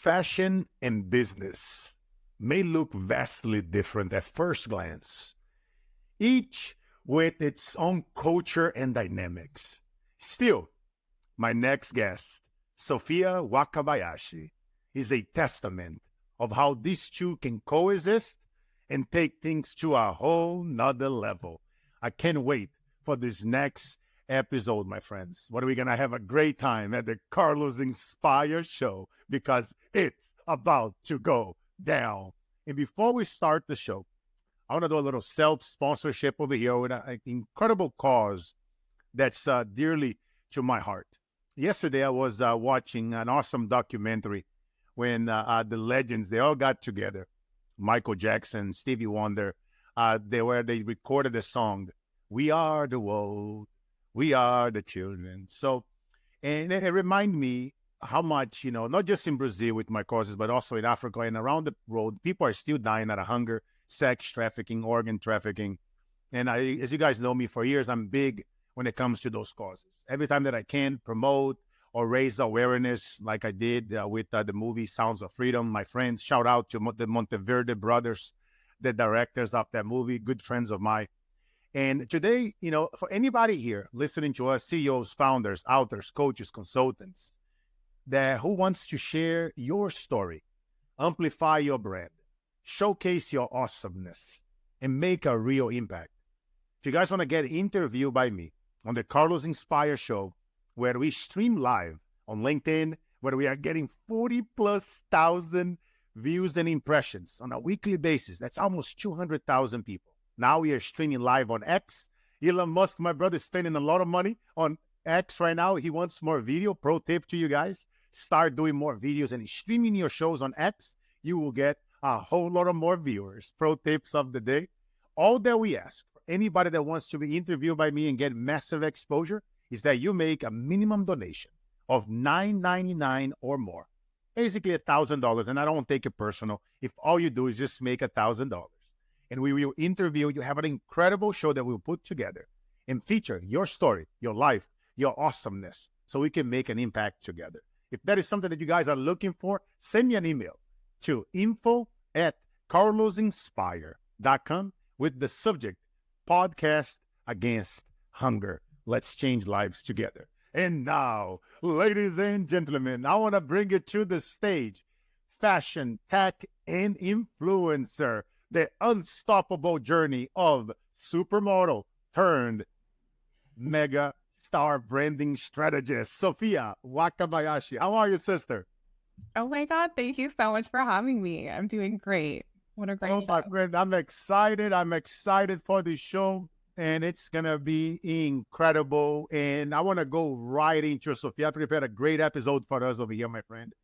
Fashion and business may look vastly different at first glance, each with its own culture and dynamics. Still, my next guest, Sofia Wakabayashi, is a testament of how these two can coexist and take things to a whole nother level. I can't wait for this next episode, my friends. What are we going to have a great time at the Carlos Inspire show because it's about to go down. And before we start the show, I want to do a little self-sponsorship over here with an incredible cause that's dearly to my heart. Yesterday, I was watching an awesome documentary when the legends, they all got together. Michael Jackson, Stevie Wonder, they recorded the song, "We Are the World, We Are the Children." So, and it reminded me how much, not just in Brazil with my causes, but also in Africa and around the world, people are still dying out of hunger, sex trafficking, organ trafficking. And as you guys know me for years, I'm big when it comes to those causes. Every time that I can promote or raise awareness, like I did with the movie Sounds of Freedom, my friends, shout out to the Monteverde brothers, the directors of that movie, good friends of mine. And today, for anybody here listening to us, CEOs, founders, authors, coaches, consultants, who wants to share your story, amplify your brand, showcase your awesomeness, and make a real impact. If you guys want to get interviewed by me on the Carlos Inspire show, where we stream live on LinkedIn, where we are getting 40,000+ views and impressions on a weekly basis. That's almost 200,000 people. Now we are streaming live on X. Elon Musk, my brother, is spending a lot of money on X right now. He wants more video. Pro tip to you guys, start doing more videos and streaming your shows on X. You will get a whole lot of more viewers. Pro tips of the day. All that we ask for anybody that wants to be interviewed by me and get massive exposure is that you make a minimum donation of $9.99 or more, basically $1,000. And I don't take it personal if all you do is just make $1,000. And we will interview you, have an incredible show that we'll put together and feature your story, your life, your awesomeness, so we can make an impact together. If that is something that you guys are looking for, send me an email to info@carlosinspire.com with the subject, Podcast Against Hunger. Let's change lives together. And now, ladies and gentlemen, I want to bring you to the stage, fashion, tech, and influencer, the unstoppable journey of supermodel turned mega star branding strategist, Sofia Wakabayashi. How are you, sister? Oh my God, thank you so much for having me. I'm doing great. What a great show. My friend, I'm excited. I'm excited for the show, and it's going to be incredible. And I want to go right into Sofia. I prepared a great episode for us over here, my friend.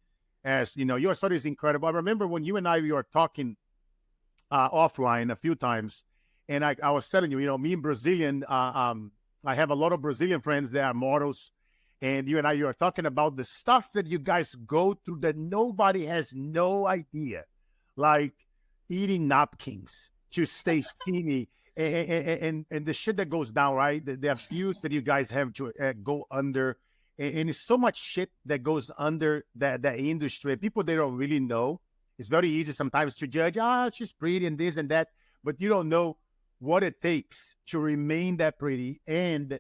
As you know, your story is incredible. I remember when you and I were talking offline a few times, and I was telling you, me and Brazilian, I have a lot of Brazilian friends that are models, and you and I, you are talking about the stuff that you guys go through that nobody has no idea, like eating napkins to stay skinny, and the shit that goes down, right? The abuse that you guys have to go under, and it's so much shit that goes under that industry. People, they don't really know. It's very easy sometimes to judge, she's pretty and this and that, but you don't know what it takes to remain that pretty and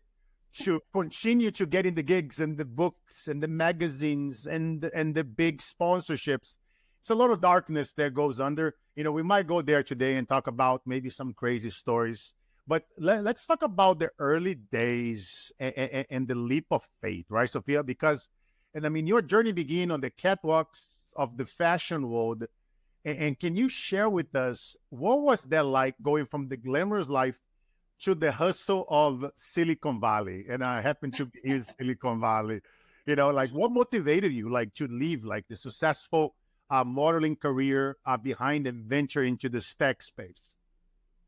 to continue to get in the gigs and the books and the magazines and the big sponsorships. It's a lot of darkness that goes under. We might go there today and talk about maybe some crazy stories, but let's talk about the early days and the leap of faith, right, Sofia? Because, your journey began on the catwalks of the fashion world. And can you share with us, what was that like going from the glamorous life to the hustle of Silicon Valley? And I happen to be in Silicon Valley. What motivated you to leave the successful modeling career behind and venture into the tech space?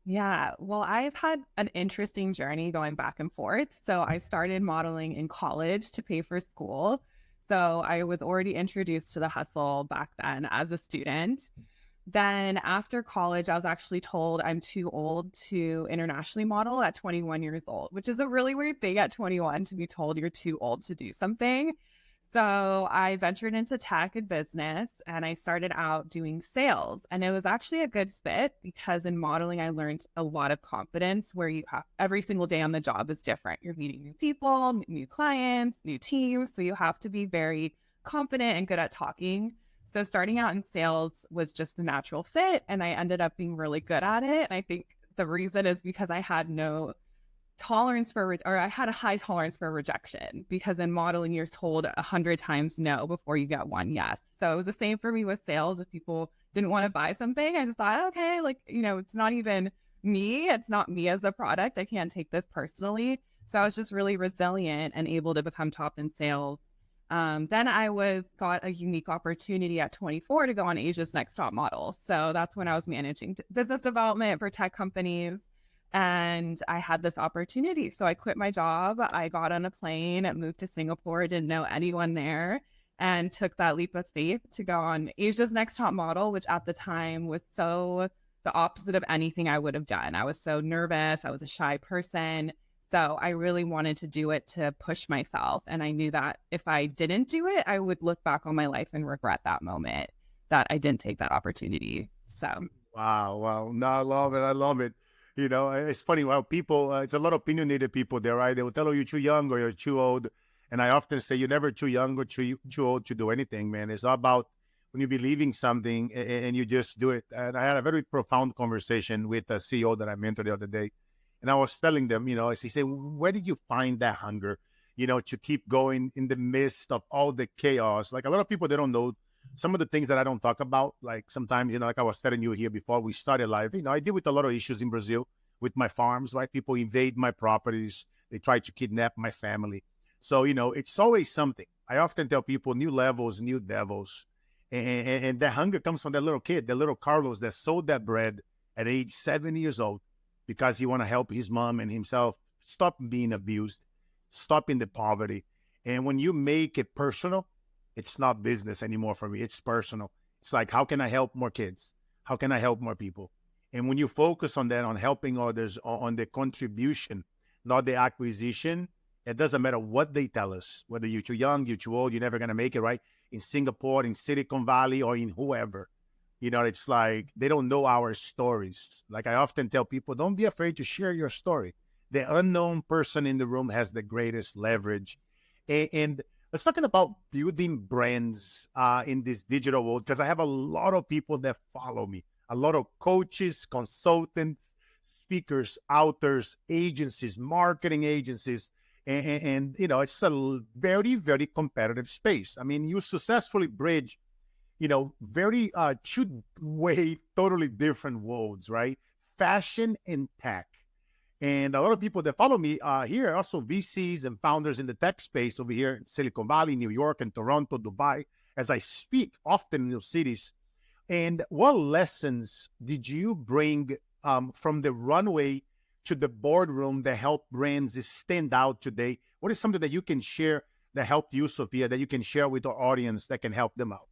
Yeah, well, I've had an interesting journey going back and forth. So I started modeling in college to pay for school. So I was already introduced to the hustle back then as a student. Then after college, I was actually told I'm too old to internationally model at 21 years old, which is a really weird thing at 21 to be told you're too old to do something. So I ventured into tech and business and I started out doing sales. And it was actually a good fit because in modeling, I learned a lot of confidence where you have every single day on the job is different. You're meeting new people, new clients, new teams. So you have to be very confident and good at talking. So starting out in sales was just a natural fit. And I ended up being really good at it. And I think the reason is because I had no tolerance for, or I had a high tolerance for rejection, because in modeling, you're told 100 times no before you get one yes. So it was the same for me with sales. If people didn't want to buy something, I just thought, okay, like, it's not even me. It's not me as a product. I can't take this personally. So I was just really resilient and able to become top in sales. Then got a unique opportunity at 24 to go on Asia's Next Top Model. So that's when I was managing business development for tech companies. And I had this opportunity. So I quit my job. I got on a plane, moved to Singapore, didn't know anyone there, and took that leap of faith to go on Asia's Next Top Model, which at the time was so the opposite of anything I would have done. I was so nervous. I was a shy person. So I really wanted to do it to push myself. And I knew that if I didn't do it, I would look back on my life and regret that moment that I didn't take that opportunity. So. Wow. Wow. No, I love it. I love it. It's funny. Well, people, it's a lot of opinionated people there, right? They will tell you you're too young or you're too old. And I often say you're never too young or too old to do anything, man. It's all about when you believe in something and you just do it. And I had a very profound conversation with a CEO that I mentored the other day. And I was telling them, as he said, where did you find that hunger, to keep going in the midst of all the chaos? Like a lot of people, they don't know some of the things that I don't talk about. Like sometimes, like I was telling you here before we started live, I deal with a lot of issues in Brazil with my farms, right? People invade my properties. They try to kidnap my family. So, it's always something. I often tell people new levels, new devils. And that hunger comes from that little kid, the little Carlos that sold that bread at age 7 years old because he want to help his mom and himself stop being abused, stop in the poverty. And when you make it personal, it's not business anymore for me. It's personal. It's like, how can I help more kids? How can I help more people? And when you focus on that, on helping others, on the contribution, not the acquisition, it doesn't matter what they tell us, whether you're too young, you're too old, you're never going to make it, right? In Singapore, in Silicon Valley, or in whoever. It's like they don't know our stories. Like I often tell people, don't be afraid to share your story. The unknown person in the room has the greatest leverage. And let's talk about building brands in this digital world, because I have a lot of people that follow me, a lot of coaches, consultants, speakers, authors, agencies, marketing agencies. And it's a very, very competitive space. I mean, you successfully bridge, very two way, totally different worlds, right? Fashion and tech. And a lot of people that follow me here are also VCs and founders in the tech space over here in Silicon Valley, New York, and Toronto, Dubai, as I speak often in those cities. And what lessons did you bring from the runway to the boardroom that helped brands stand out today? What is something that you can share that helped you, Sofia, that you can share with our audience that can help them out?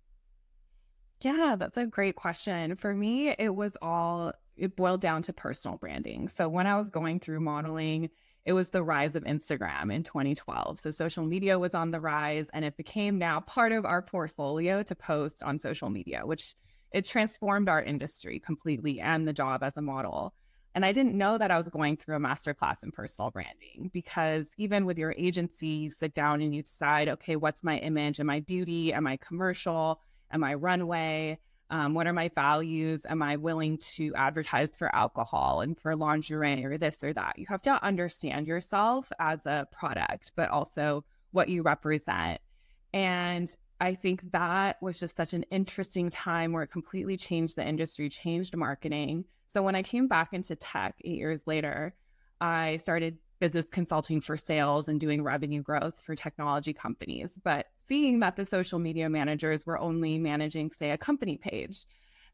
Yeah, that's a great question. For me, it boiled down to personal branding. So when I was going through modeling, it was the rise of Instagram in 2012. So social media was on the rise, and it became now part of our portfolio to post on social media, which it transformed our industry completely and the job as a model. And I didn't know that I was going through a masterclass in personal branding, because even with your agency, you sit down and you decide, okay, what's my image? Am I beauty? Am I commercial? Am I runway? What are my values? Am I willing to advertise for alcohol and for lingerie or this or that? You have to understand yourself as a product, but also what you represent. And I think that was just such an interesting time where it completely changed the industry, changed marketing. So when I came back into tech 8 years later, I started business consulting for sales and doing revenue growth for technology companies, but seeing that the social media managers were only managing, say, a company page.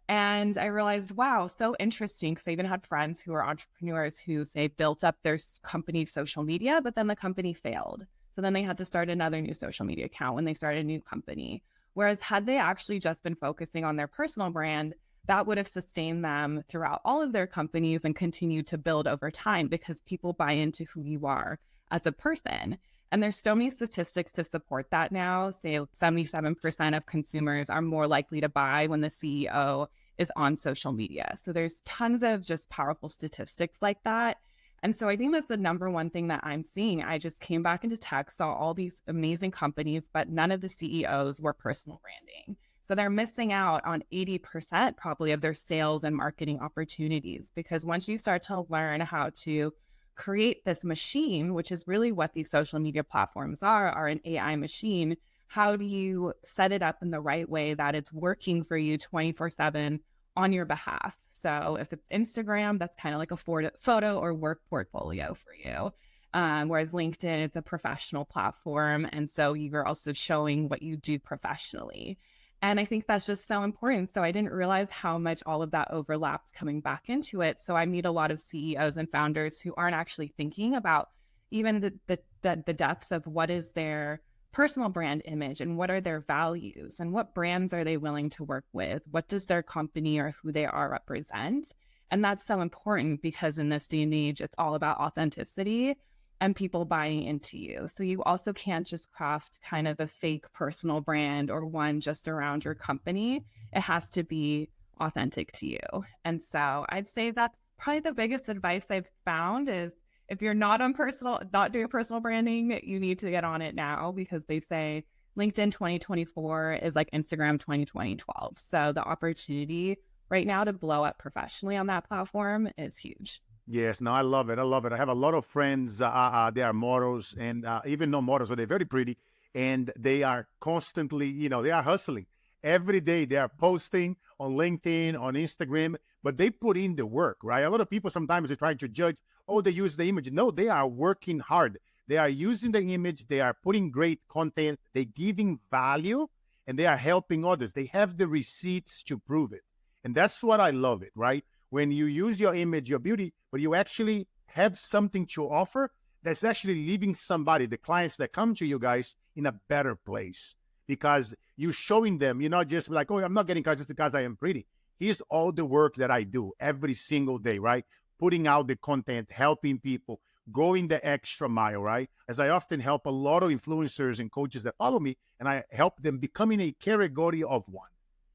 And I realized, wow, so interesting. Because I even had friends who are entrepreneurs who, say, built up their company social media, but then the company failed. So then they had to start another new social media account when they started a new company. Whereas had they actually just been focusing on their personal brand, that would have sustained them throughout all of their companies and continued to build over time, because people buy into who you are as a person. And there's so many statistics to support that now. Say 77% of consumers are more likely to buy when the CEO is on social media. So there's tons of just powerful statistics like that. And so I think that's the number one thing that I'm seeing. I just came back into tech, saw all these amazing companies, but none of the CEOs were personal branding. So they're missing out on 80% probably of their sales and marketing opportunities, because once you start to learn how to create this machine, which is really what these social media platforms are an AI machine, how do you set it up in the right way that it's working for you 24/7 on your behalf? So if it's Instagram, that's kind of like a photo or work portfolio for you. Whereas LinkedIn, it's a professional platform. And so you're also showing what you do professionally. And I think that's just so important. So I didn't realize how much all of that overlapped coming back into it. So I meet a lot of CEOs and founders who aren't actually thinking about even the depth of what is their personal brand image and what are their values and what brands are they willing to work with? What does their company or who they are represent? And that's so important because in this day and age, it's all about authenticity and people buying into you. So you also can't just craft kind of a fake personal brand or one just around your company. It has to be authentic to you. And so I'd say that's probably the biggest advice I've found is if you're not doing personal branding, you need to get on it now, because they say LinkedIn 2024 is like Instagram 2012. So the opportunity right now to blow up professionally on that platform is huge. Yes, no, I love it. I love it. I have a lot of friends. They are models and even no models, but they're very pretty. And they are constantly, they are hustling. Every day they are posting on LinkedIn, on Instagram, but they put in the work, right? A lot of people sometimes they try to judge, oh, they use the image. No, they are working hard. They are using the image. They are putting great content. They're giving value and they are helping others. They have the receipts to prove it. And that's what I love it, right? When you use your image, your beauty, but you actually have something to offer that's actually leaving somebody, the clients that come to you guys, in a better place. Because you're showing them, you're not just like, oh, I'm not getting cars just because I am pretty. Here's all the work that I do every single day, right? Putting out the content, helping people, going the extra mile, right? As I often help a lot of influencers and coaches that follow me, and I help them becoming a category of one.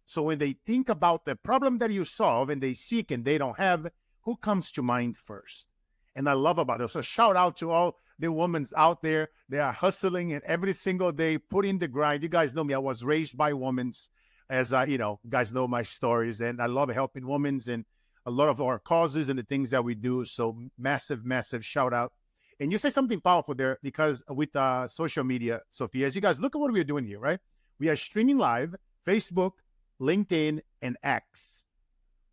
So when they think about the problem that you solve and they seek and they don't have, who comes to mind first? And I love about it. So shout out to all the women out there. They are hustling and every single day put in the grind. You guys know me. I was raised by women, as you guys know my stories, and I love helping women and a lot of our causes and the things that we do. So massive, massive shout out. And you say something powerful there, because with social media, Sofia, as you guys look at what we're doing here, right? We are streaming live, Facebook, LinkedIn, and X.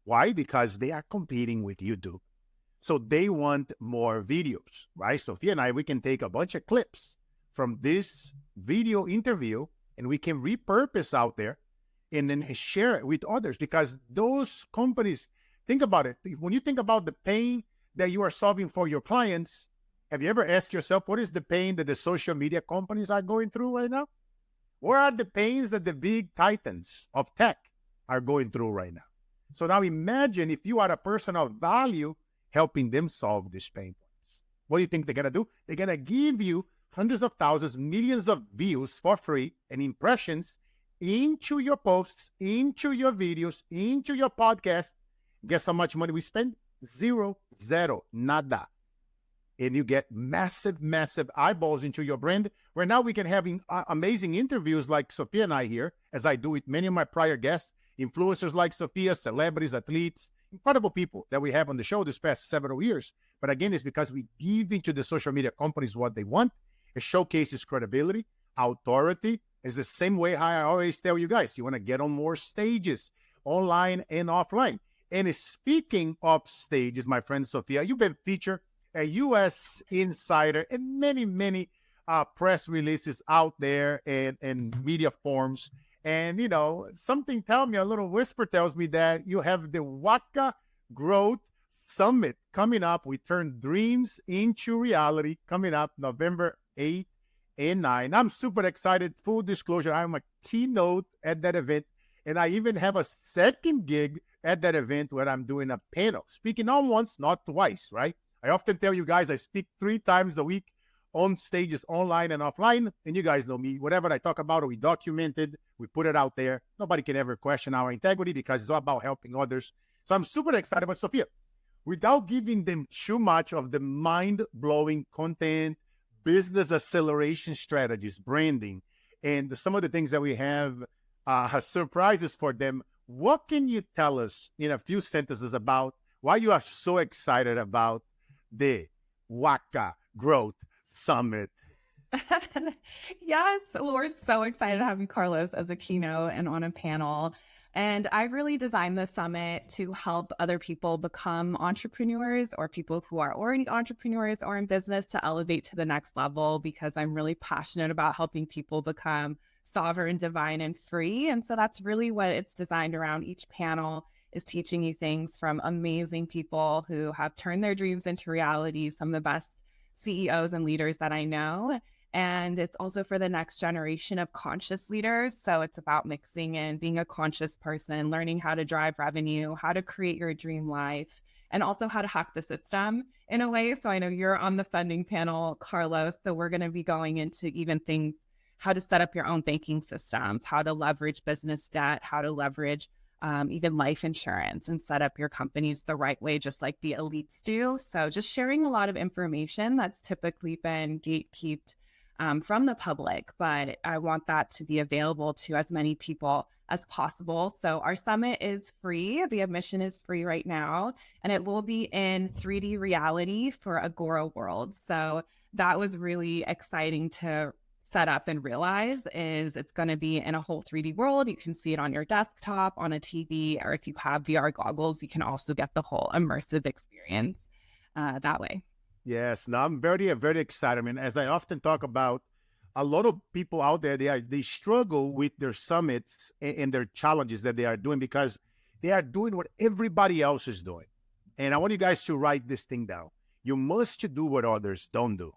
Why? Because they are competing with YouTube. So they want more videos, right? Sofia and I, we can take a bunch of clips from this video interview and we can repurpose out there and then share it with others, because those companies, think about it. When you think about the pain that you are solving for your clients, have you ever asked yourself, what is the pain that the social media companies are going through right now? What are the pains that the big titans of tech are going through right now? So now imagine if you are a person of value helping them solve these pain points. What do you think they're going to do? They're going to give you hundreds of thousands, millions of views for free and impressions into your posts, into your videos, into your podcast. Guess how much money we spend? Zero, nada. And you get massive, massive eyeballs into your brand, where now we can have amazing interviews like Sofia and I here, as I do with many of my prior guests, influencers like Sofia, celebrities, athletes, incredible people that we have on the show this past several years. But again, it's because we give into the social media companies what they want. It showcases credibility, authority. It's the same way how I always tell you guys, you want to get on more stages, online and offline. And speaking of stages, my friend Sofia, you've been featured a U.S. Insider and many, many press releases out there and media forms. And, something a little whisper tells me that you have the Waka Growth Summit coming up. We turn dreams into reality coming up November 8th and 9th. I'm super excited. Full disclosure, I'm a keynote at that event. And I even have a second gig at that event where I'm doing a panel. Speaking not once, not twice, right? I often tell you guys I speak 3 times a week on stages, online and offline. And you guys know me. Whatever I talk about, we documented, we put it out there. Nobody can ever question our integrity because it's all about helping others. So I'm super excited about Sofia. Without giving them too much of the mind-blowing content, business acceleration strategies, branding, and some of the things that we have as surprises for them, what can you tell us in a few sentences about why you are so excited about the Waka Growth Summit? Yes, well, we're so excited to have you, Carlos, as a keynote and on a panel. And I really designed the summit to help other people become entrepreneurs or people who are already entrepreneurs or in business to elevate to the next level, because I'm really passionate about helping people become sovereign, divine, and free. And so that's really what it's designed around. Each panel is teaching you things from amazing people who have turned their dreams into reality, some of the best CEOs and leaders that I know. And it's also for the next generation of conscious leaders. So it's about mixing in being a conscious person, learning how to drive revenue, how to create your dream life, and also how to hack the system in a way. So I know you're on the funding panel, Carlos. So we're going to be going into even things, how to set up your own banking systems, how to leverage business debt, how to leverage even life insurance and set up your companies the right way, just like the elites do. So just sharing a lot of information that's typically been gatekept from the public, but I want that to be available to as many people as possible. So our summit is free. The admission is free right now, and it will be in 3D reality for Agora World. So that was really exciting to set up and realize, is it's going to be in a whole 3D world. You can see it on your desktop, on a TV, or if you have VR goggles, you can also get the whole immersive experience that way. Yes, now I'm very, very excited. I mean, as I often talk about, a lot of people out there, they struggle with their summits and their challenges that they are doing because they are doing what everybody else is doing. And I want you guys to write this thing down. You must do what others don't do,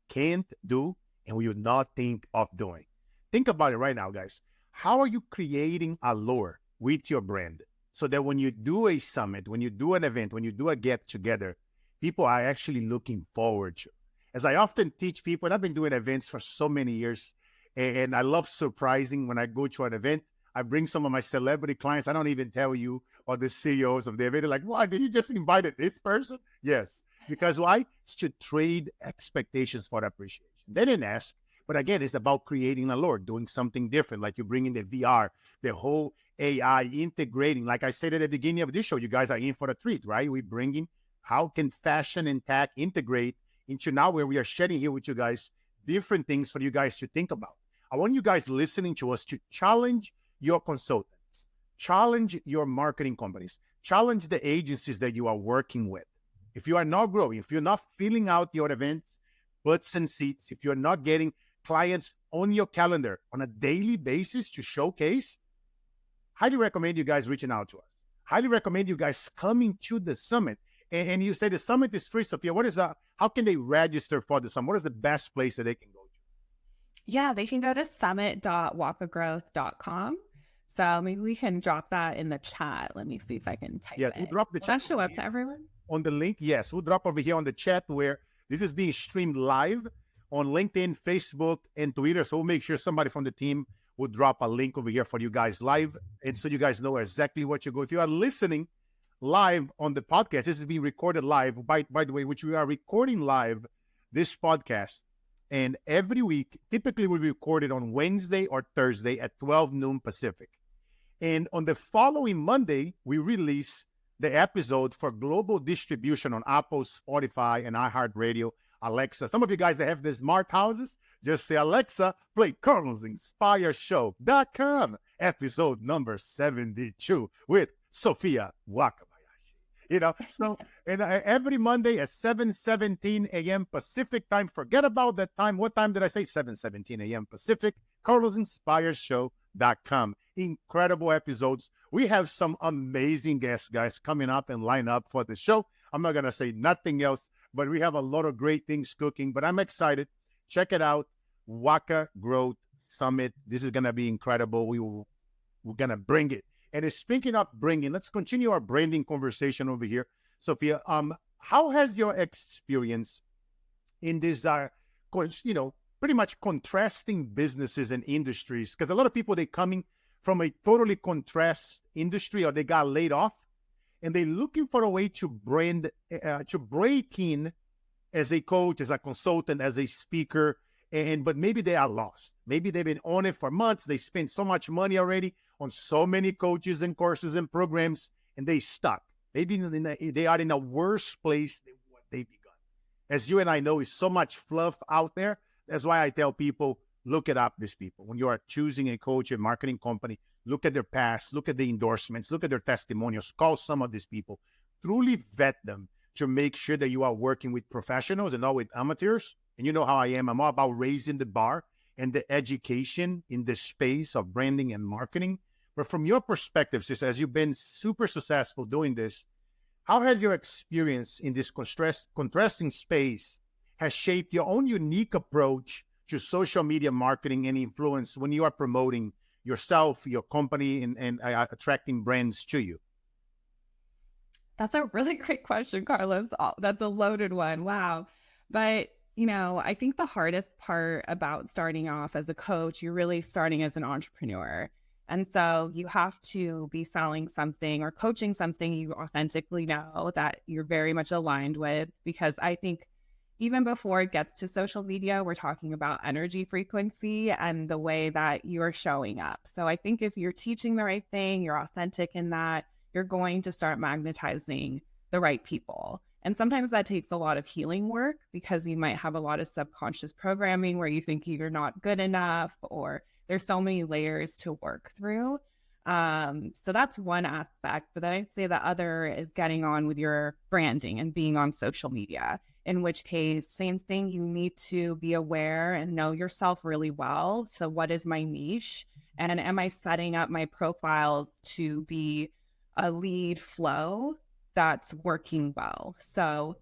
can't do, and will not think of doing. Think about it right now, guys. How are you creating allure with your brand so that when you do a summit, when you do an event, when you do a get together, people are actually looking forward to? As I often teach people, and I've been doing events for so many years, and I love surprising when I go to an event. I bring some of my celebrity clients. I don't even tell you, or the CEOs of the event. They're like, why did you just invite this person? Yes. Because why? It's to trade expectations for appreciation. They didn't ask, but again, it's about creating allure, doing something different. Like you bring in the VR, the whole AI integrating. Like I said at the beginning of this show, you guys are in for a treat, right? We bring in how can fashion and tech integrate into now where we are sharing here with you guys different things for you guys to think about. I want you guys listening to us to challenge your consultants, challenge your marketing companies, challenge the agencies that you are working with. If you are not growing, if you're not filling out your events, butts and seats, if you're not getting clients on your calendar on a daily basis to showcase, highly recommend you guys reaching out to us. Highly recommend you guys coming to the summit. And you say the summit is free, Sofia. What is that? How can they register for the summit? What is the best place that they can go to? Yeah, they can go to summit.wakagrowth.com. So maybe we can drop that in the chat. Let me see if I can type it. We'll drop the chat. Will that show up to everyone? On the link, yes. We'll drop over here on the chat where this is being streamed live on LinkedIn, Facebook, and Twitter. So we'll make sure somebody from the team will drop a link over here for you guys live. And so you guys know exactly what you go. If you are listening live on the podcast, this is being recorded live, by the way, which we are recording live this podcast. And every week, typically we record it on Wednesday or Thursday at 12 noon Pacific. And on the following Monday, we release the episode for global distribution on Apple, Spotify, and iHeartRadio, Alexa. Some of you guys that have the smart houses, just say, Alexa, play CarlosInspireShow.com, episode number 72 with Sofia Wakabayashi. So and every Monday at 7:17 a.m. Pacific time. Forget about that time. What time did I say? 7:17 a.m. Pacific. CarlosInspireShow.com. Incredible episodes. We have some amazing guests, guys, coming up and line up for the show. I'm not going to say nothing else, but we have a lot of great things cooking. But I'm excited. Check it out. Waka Growth Summit. This is going to be incredible. We're going to bring it. And speaking of bringing, let's continue our branding conversation over here. Sofia, how has your experience in this pretty much contrasting businesses and industries. Because a lot of people, they coming from a totally contrast industry, or they got laid off, and they're looking for a way to to break in as a coach, as a consultant, as a speaker, but maybe they are lost. Maybe they've been on it for months. They spend so much money already on so many coaches and courses and programs, and they stuck. Maybe they are in a worse place than what they begun. As you and I know, is so much fluff out there. That's why I tell people, look it up, these people. When you are choosing a coach and marketing company, look at their past, look at the endorsements, look at their testimonials, call some of these people, truly vet them to make sure that you are working with professionals and not with amateurs. And you know how I am. I'm all about raising the bar and the education in the space of branding and marketing. But from your perspective, sis, as you've been super successful doing this, how has your experience in this contrasting space has shaped your own unique approach to social media marketing and influence when you are promoting yourself, your company, and attracting brands to you? That's a really great question, Carlos. That's a loaded one. Wow. But, I think the hardest part about starting off as a coach, you're really starting as an entrepreneur. And so you have to be selling something or coaching something you authentically know that you're very much aligned with, because I think even before it gets to social media, we're talking about energy frequency and the way that you're showing up. So I think if you're teaching the right thing, you're authentic in that, you're going to start magnetizing the right people. And sometimes that takes a lot of healing work, because you might have a lot of subconscious programming where you think you're not good enough, or there's so many layers to work through. So that's one aspect. But then I'd say the other is getting on with your branding and being on social media, in which case, same thing, you need to be aware and know yourself really well. So what is my niche? And am I setting up my profiles to be a lead flow that's working well? So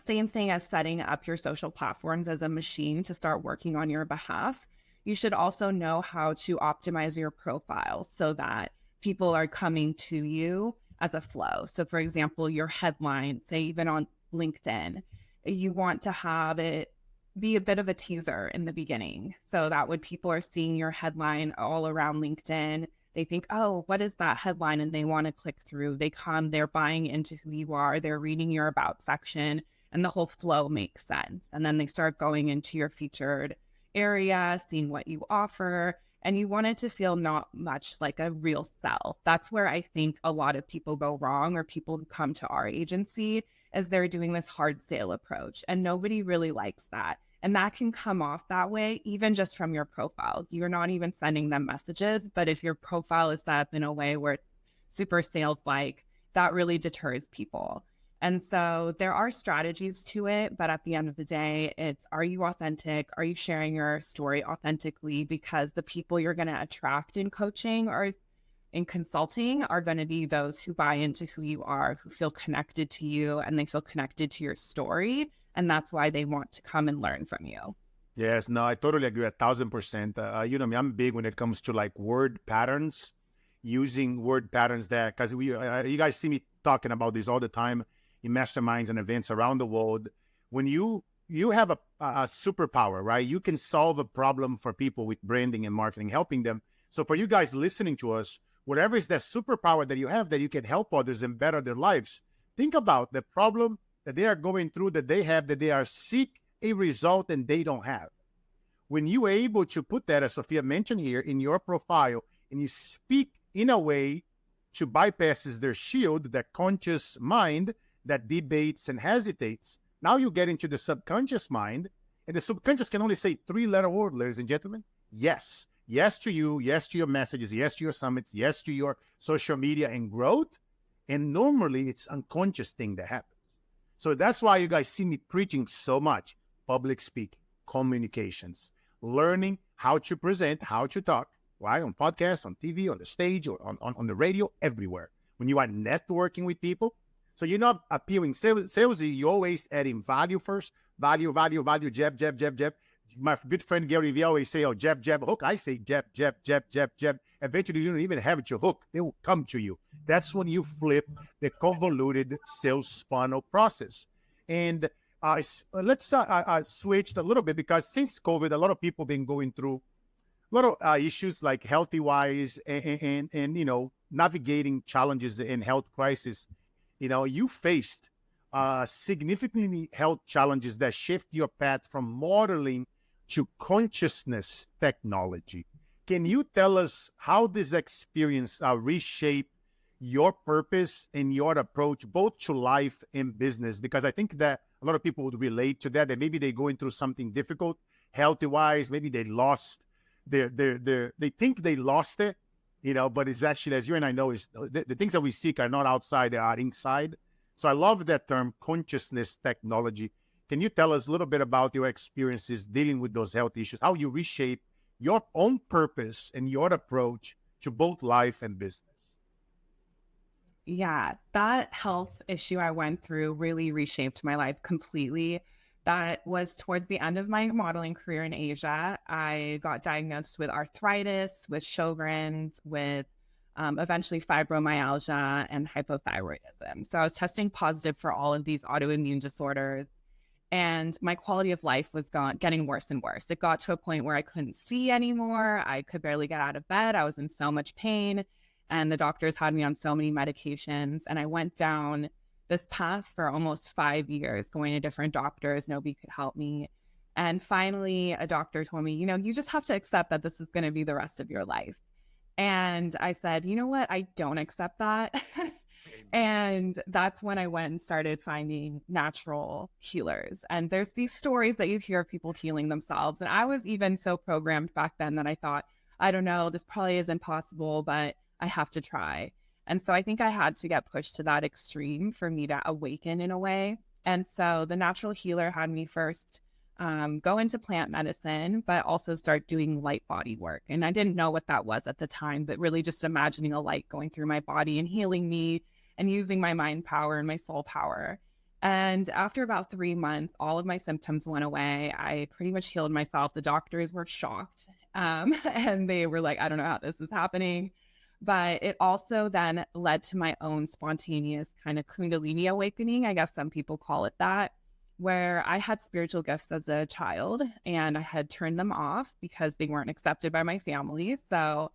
same thing as setting up your social platforms as a machine to start working on your behalf. You should also know how to optimize your profile so that people are coming to you as a flow. So for example, your headline, say even on LinkedIn, you want to have it be a bit of a teaser in the beginning. So that when people are seeing your headline all around LinkedIn, they think, oh, what is that headline? And they want to click through. They come, they're buying into who you are. They're reading your about section, and the whole flow makes sense. And then they start going into your featured area, seeing what you offer, and you want it to feel not much like a real sell. That's where I think a lot of people go wrong, or people who come to our agency, as they're doing this hard sale approach, and nobody really likes that. And that can come off that way, even just from your profile. You're not even sending them messages, but if your profile is set up in a way where it's super sales-like, that really deters people. And so there are strategies to it, but at the end of the day, it's, are you authentic? Are you sharing your story authentically? Because the people you're going to attract in coaching or in consulting are going to be those who buy into who you are, who feel connected to you, and they feel connected to your story. And that's why they want to come and learn from you. Yes, no, I totally agree 1,000%. You know me, I'm big when it comes to like word patterns, using word patterns that, because you guys see me talking about this all the time in masterminds and events around the world. When you have a superpower, right? You can solve a problem for people with branding and marketing, helping them. So for you guys listening to us, whatever is that superpower that you have that you can help others and better their lives, think about the problem that they are going through, that they have, that they are seek a result and they don't have. When you are able to put that, as Sofia mentioned here, in your profile, and you speak in a way to bypasses their shield, their conscious mind that debates and hesitates, now you get into the subconscious mind, and the subconscious can only say 3-letter word, ladies and gentlemen. Yes. Yes to you, yes to your messages, yes to your summits, yes to your social media and growth. And normally it's unconscious thing that happens. So that's why you guys see me preaching so much. Public speaking, communications, learning how to present, how to talk, right? On podcasts, on TV, on the stage, or on the radio, everywhere. When you are networking with people, so you're not appealing salesy, you're always adding value first. Value, jab, jab, jab, jab. My good friend Gary Vee always say, oh, jab, jab, hook. I say jab, jab, jab, jab, jab. Eventually, you don't even have it to hook. They will come to you. That's when you flip the convoluted sales funnel process. And Let's switch a little bit, because since COVID, a lot of people been going through a lot of issues like healthy wise, and navigating challenges in health crisis. You faced significantly health challenges that shift your path from modeling to consciousness technology. Can you tell us how this experience reshaped your purpose and your approach both to life and business? Because I think that a lot of people would relate to that maybe they're going through something difficult healthy wise. Maybe they lost they think they lost it, but it's actually, as you and I know, is the things that we seek are not outside, they are inside. So I love that term, consciousness technology. Can you tell us a little bit about your experiences dealing with those health issues, how you reshape your own purpose and your approach to both life and business? Yeah, that health issue I went through really reshaped my life completely. That was towards the end of my modeling career in Asia. I got diagnosed with arthritis, with Sjogren's, with eventually fibromyalgia and hypothyroidism. So I was testing positive for all of these autoimmune disorders. And my quality of life was getting worse and worse. It got to a point where I couldn't see anymore. I could barely get out of bed. I was in so much pain. And the doctors had me on so many medications. And I went down this path for almost 5 years, going to different doctors. Nobody could help me. And finally, a doctor told me, you just have to accept that this is going to be the rest of your life. And I said, you know what? I don't accept that. And that's when I went and started finding natural healers. And there's these stories that you hear of people healing themselves. And I was even so programmed back then that I thought, I don't know, this probably isn't possible, but I have to try. And so I think I had to get pushed to that extreme for me to awaken in a way. And so the natural healer had me first go into plant medicine, but also start doing light body work. And I didn't know what that was at the time, but really just imagining a light going through my body and healing me and using my mind power and my soul power. And after about 3 months, all of my symptoms went away. I pretty much healed myself. The doctors were shocked. And they were like, I don't know how this is happening. But it also then led to my own spontaneous kind of Kundalini awakening. I guess some people call it that, where I had spiritual gifts as a child and I had turned them off because they weren't accepted by my family. So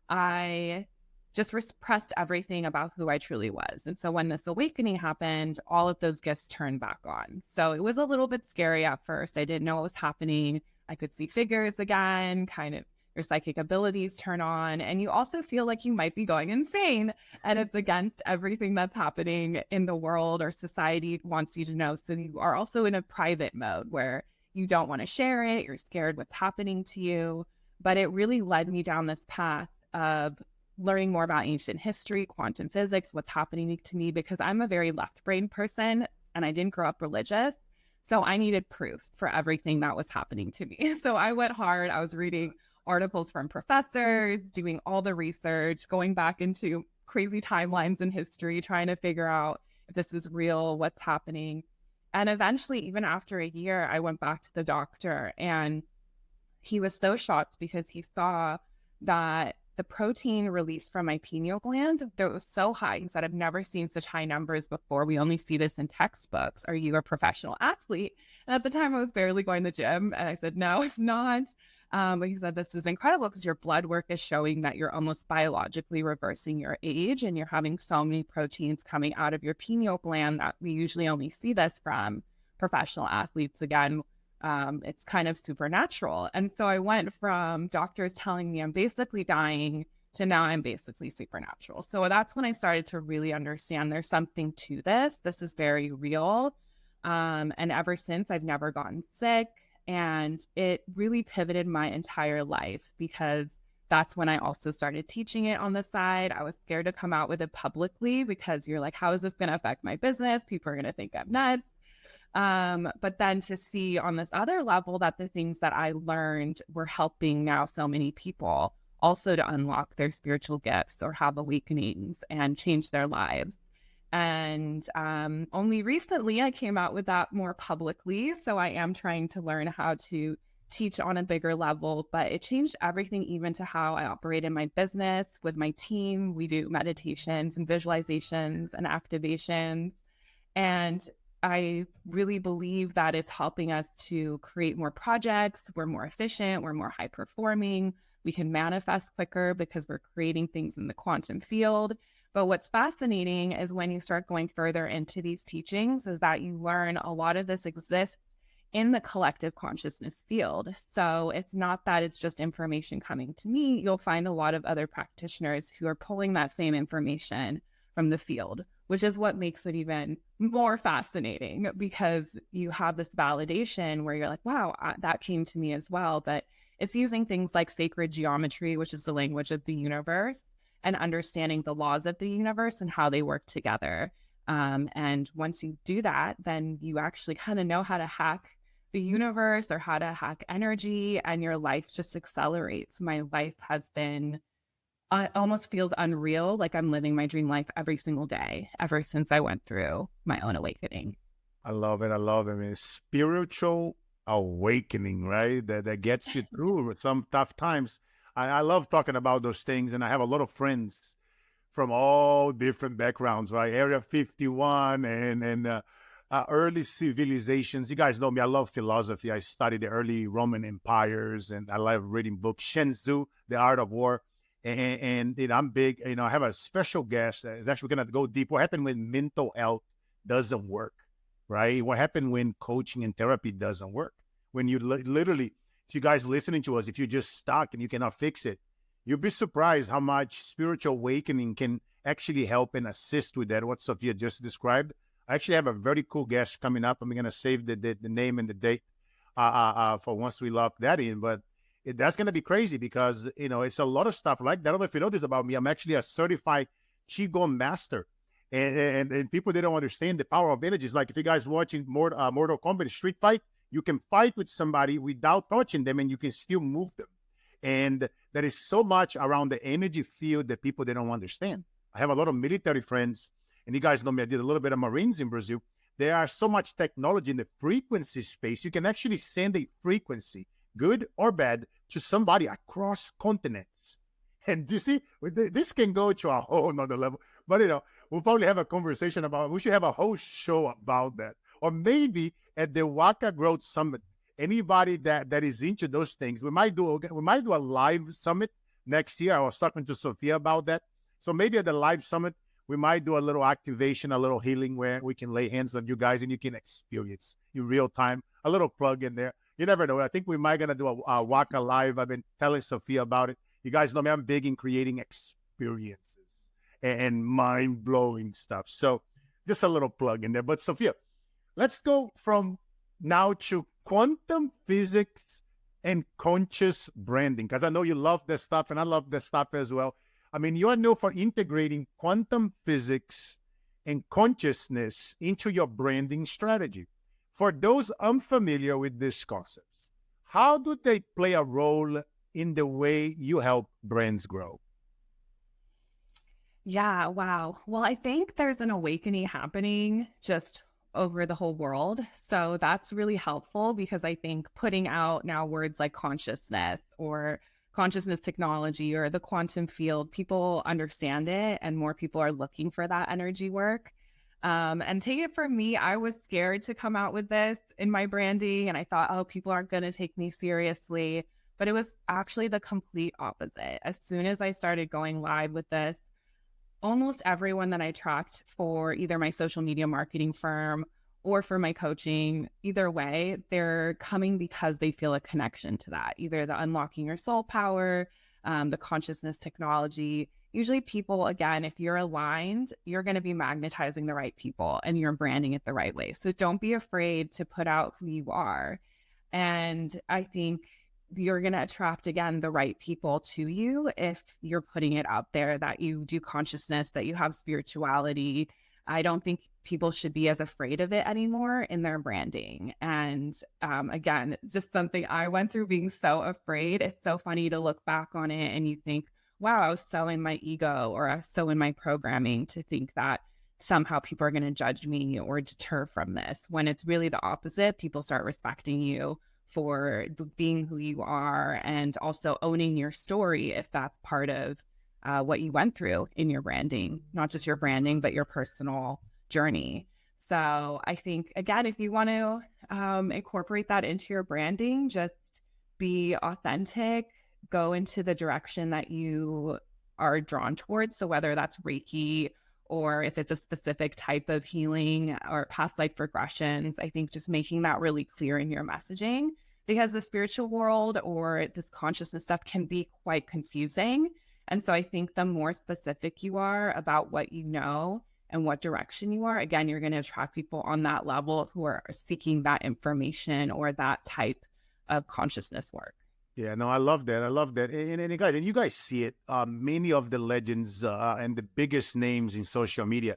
I just repressed everything about who I truly was. And so when this awakening happened, all of those gifts turned back on. So it was a little bit scary at first. I didn't know what was happening. I could see figures again, kind of your psychic abilities turn on, and you also feel like you might be going insane, and it's against everything that's happening in the world or society wants you to know. So you are also in a private mode where you don't want to share it. You're scared what's happening to you. But it really led me down this path of learning more about ancient history, quantum physics, what's happening to me, because I'm a very left brain person and I didn't grow up religious. So I needed proof for everything that was happening to me. So I went hard. I was reading articles from professors, doing all the research, going back into crazy timelines in history, trying to figure out if this is real, what's happening. And eventually, even after a year, I went back to the doctor and he was so shocked because he saw that the protein released from my pineal gland, that was so high. He said, I've never seen such high numbers before. We only see this in textbooks. Are you a professional athlete? And at the time I was barely going to the gym. And I said, no, I'm not. But he said, this is incredible because your blood work is showing that you're almost biologically reversing your age and you're having so many proteins coming out of your pineal gland that we usually only see this from professional athletes. Again, it's kind of supernatural. And so I went from doctors telling me I'm basically dying to now I'm basically supernatural. So that's when I started to really understand there's something to this. This is very real. And ever since, I've never gotten sick. And it really pivoted my entire life because that's when I also started teaching it on the side. I was scared to come out with it publicly because you're like, how is this going to affect my business? People are going to think I'm nuts. But then to see on this other level that the things that I learned were helping now so many people also to unlock their spiritual gifts or have awakenings and change their lives. And only recently I came out with that more publicly. So I am trying to learn how to teach on a bigger level, but it changed everything, even to how I operate in my business with my team. We do meditations and visualizations and activations. And I really believe that it's helping us to create more projects. We're more efficient. We're more high performing. We can manifest quicker because we're creating things in the quantum field. But what's fascinating is when you start going further into these teachings is that you learn a lot of this exists in the collective consciousness field. So it's not that it's just information coming to me. You'll find a lot of other practitioners who are pulling that same information from the field, which is what makes it even more fascinating because you have this validation where you're like, wow, that came to me as well. But it's using things like sacred geometry, which is the language of the universe, and understanding the laws of the universe and how they work together. And once you do that, then you actually kind of know how to hack the universe or how to hack energy, and your life just accelerates. My life has been almost feels unreal, like I'm living my dream life every single day ever since I went through my own awakening. I love it. I love it. I mean, spiritual awakening, right? That gets you through some tough times. I love talking about those things, and I have a lot of friends from all different backgrounds, right? Area 51 and early civilizations. You guys know me. I love philosophy. I studied the early Roman empires, and I love reading books. Shen Tzu, The Art of War. And you know, I'm big. You know, I have a special guest that is actually going to go deep. What happened when mental health doesn't work, right? What happened when coaching and therapy doesn't work? When you literally, if you guys listening to us, if you're just stuck and you cannot fix it, you'll be surprised how much spiritual awakening can actually help and assist with that. What Sofia just described. I actually have a very cool guest coming up. I'm going to save the name and the date for once we lock that in. But that's going to be crazy because, you know, it's a lot of stuff like that. I don't know if you know this about me. I'm actually a certified Qigong master. And people, they don't understand the power of energy. It's like if you guys watching Mortal Kombat Street Fight, you can fight with somebody without touching them and you can still move them. And there is so much around the energy field that people, they don't understand. I have a lot of military friends, and you guys know me, I did a little bit of Marines in Brazil. There are so much technology in the frequency space. You can actually send a frequency, good or bad, to somebody across continents. And you see, this can go to a whole nother level. But, you know, we'll probably have a conversation about, we should have a whole show about that. Or maybe at the Waka Growth Summit, anybody that is into those things, we might do a live summit next year. I was talking to Sofia about that. So maybe at the live summit, we might do a little activation, a little healing where we can lay hands on you guys and you can experience in real time, a little plug in there. You never know. I think we might gonna do a Waka Live. I've been telling Sofia about it. You guys know me, I'm big in creating experiences and mind-blowing stuff. So just a little plug in there. But Sofia, let's go from now to quantum physics and conscious branding, because I know you love this stuff and I love this stuff as well. I mean, you are known for integrating quantum physics and consciousness into your branding strategy. For those unfamiliar with these concepts, how do they play a role in the way you help brands grow? Yeah, wow. Well, I think there's an awakening happening just over the whole world. So that's really helpful because I think putting out now words like consciousness or consciousness technology or the quantum field, people understand it and more people are looking for that energy work. And take it from me, I was scared to come out with this in my branding. And I thought, oh, people aren't going to take me seriously. But it was actually the complete opposite. As soon as I started going live with this, almost everyone that I tracked for either my social media marketing firm or for my coaching, either way, they're coming because they feel a connection to that, either the unlocking your soul power, the consciousness technology. Usually people, again, if you're aligned, you're going to be magnetizing the right people and you're branding it the right way. So don't be afraid to put out who you are. And I think you're going to attract, again, the right people to you if you're putting it out there that you do consciousness, that you have spirituality. I don't think people should be as afraid of it anymore in their branding. And again, it's just something I went through, being so afraid. It's so funny to look back on it and you think, wow, I was so in my ego or I was so in my programming to think that somehow people are going to judge me or deter from this, when it's really the opposite. People start respecting you for being who you are and also owning your story if that's part of what you went through in your branding, not just your branding, but your personal journey. So I think, again, if you want to incorporate that into your branding, just be authentic, go into the direction that you are drawn towards. So whether that's Reiki or if it's a specific type of healing or past life regressions, I think just making that really clear in your messaging, because the spiritual world or this consciousness stuff can be quite confusing. And so I think the more specific you are about what you know and what direction you are, again, you're going to attract people on that level who are seeking that information or that type of consciousness work. Yeah, no, I love that. I love that. And you guys see it. Many of the legends and the biggest names in social media,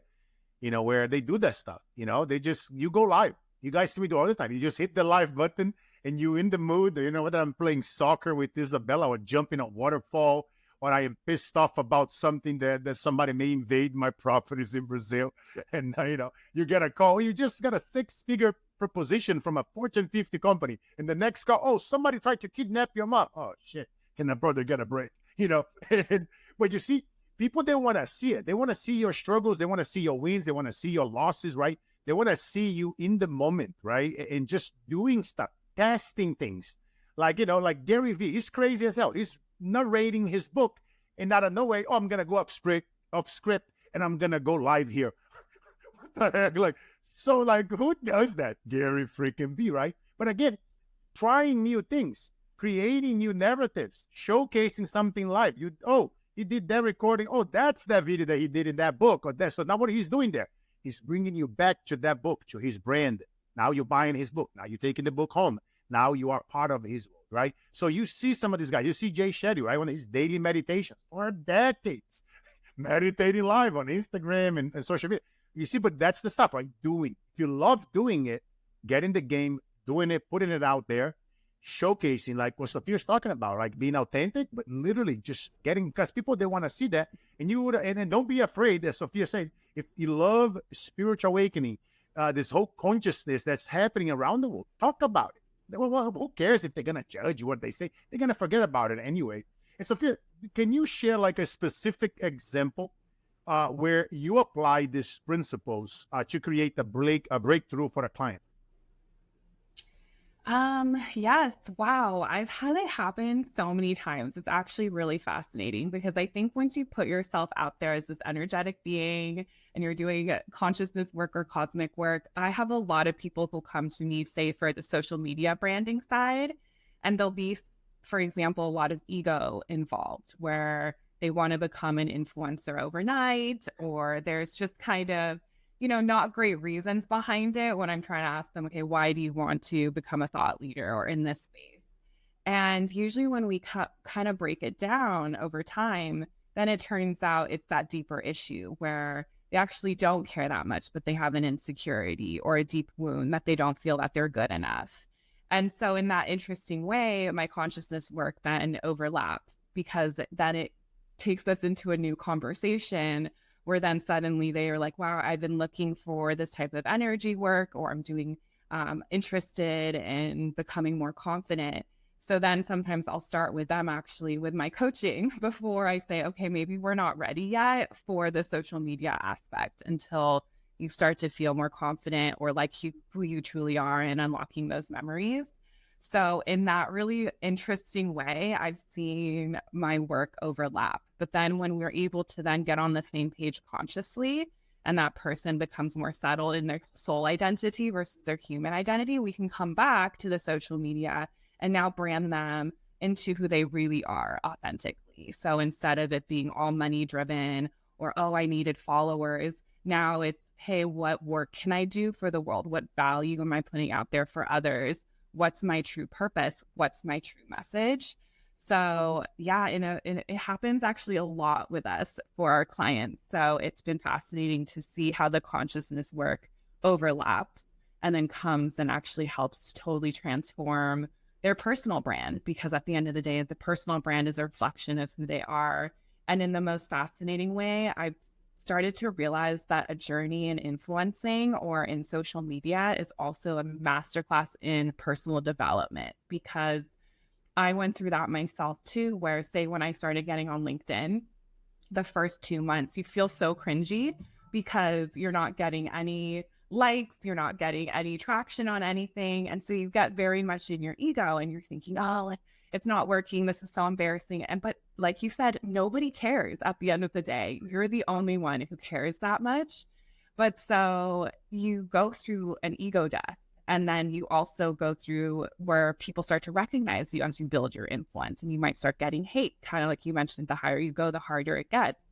where they do that stuff. You go live. You guys see me do all the time. You just hit the live button and you in the mood. Whether I'm playing soccer with Isabella or jumping a waterfall, or I am pissed off about something that somebody may invade my properties in Brazil, and you get a call. You just got a 6-figure proposition from a Fortune 50 company, and the next call, oh, somebody tried to kidnap your mom. Oh shit! Can a brother get a break? But you see, people, they want to see it. They want to see your struggles. They want to see your wins. They want to see your losses, right? They want to see you in the moment, right? And just doing stuff, testing things. Like Gary Vee, he's crazy as hell. He's narrating his book, and out of nowhere, oh, I'm gonna go off script, and I'm gonna go live here. What the heck? Who does that? Gary freaking Vee, right? But again, trying new things, creating new narratives, showcasing something live. He did that recording. Oh, that's that video that he did in that book. So now what he's doing there, he's bringing you back to that book, to his brand. Now you're buying his book. Now you're taking the book home. Now you are part of his world, right? So you see some of these guys. You see Jay Shetty, right? On his daily meditations for decades, meditating live on Instagram and social media. You see, but that's the stuff, right? Doing. If you love doing it, get in the game, doing it, putting it out there, showcasing, like what Sofia's talking about, like being authentic, but literally just getting, because people, they want to see that. And and don't be afraid, as Sofia said, if you love spiritual awakening, this whole consciousness that's happening around the world, talk about it. Well, who cares if they're going to judge you, what they say? They're going to forget about it anyway. And Sofia, can you share like a specific example where you apply these principles to create a breakthrough for a client? Yes. Wow. I've had it happen so many times. It's actually really fascinating, because I think once you put yourself out there as this energetic being and you're doing consciousness work or cosmic work, I have a lot of people who come to me, say, for the social media branding side, and there'll be, for example, a lot of ego involved where they want to become an influencer overnight, or there's just kind of not great reasons behind it when I'm trying to ask them, okay, why do you want to become a thought leader or in this space? And usually when we kind of break it down over time, then it turns out it's that deeper issue where they actually don't care that much, but they have an insecurity or a deep wound that they don't feel that they're good enough. And so in that interesting way, my consciousness work then overlaps, because then it takes us into a new conversation where then suddenly they are like, wow, I've been looking for this type of energy work, or I'm doing interested in becoming more confident. So then sometimes I'll start with them actually with my coaching before I say, okay, maybe we're not ready yet for the social media aspect until you start to feel more confident or like who you truly are and unlocking those memories. So in that really interesting way, I've seen my work overlap. But then when we're able to then get on the same page consciously, and that person becomes more settled in their soul identity versus their human identity, we can come back to the social media and now brand them into who they really are authentically. So instead of it being all money driven or, oh, I needed followers, now it's, hey, what work can I do for the world? What value am I putting out there for others? What's my true purpose? What's my true message? So yeah, it happens actually a lot with us for our clients. So it's been fascinating to see how the consciousness work overlaps and then comes and actually helps to totally transform their personal brand, because at the end of the day, the personal brand is a reflection of who they are. And in the most fascinating way, I've started to realize that a journey in influencing or in social media is also a masterclass in personal development, because I went through that myself too, where say when I started getting on LinkedIn, the first 2 months, you feel so cringy because you're not getting any likes, you're not getting any traction on anything. And so you get very much in your ego and you're thinking, oh, like, it's not working. This is so embarrassing. But like you said, nobody cares at the end of the day. You're the only one who cares that much. But so you go through an ego death. And then you also go through where people start to recognize you as you build your influence, and you might start getting hate, kind of like you mentioned, the higher you go, the harder it gets.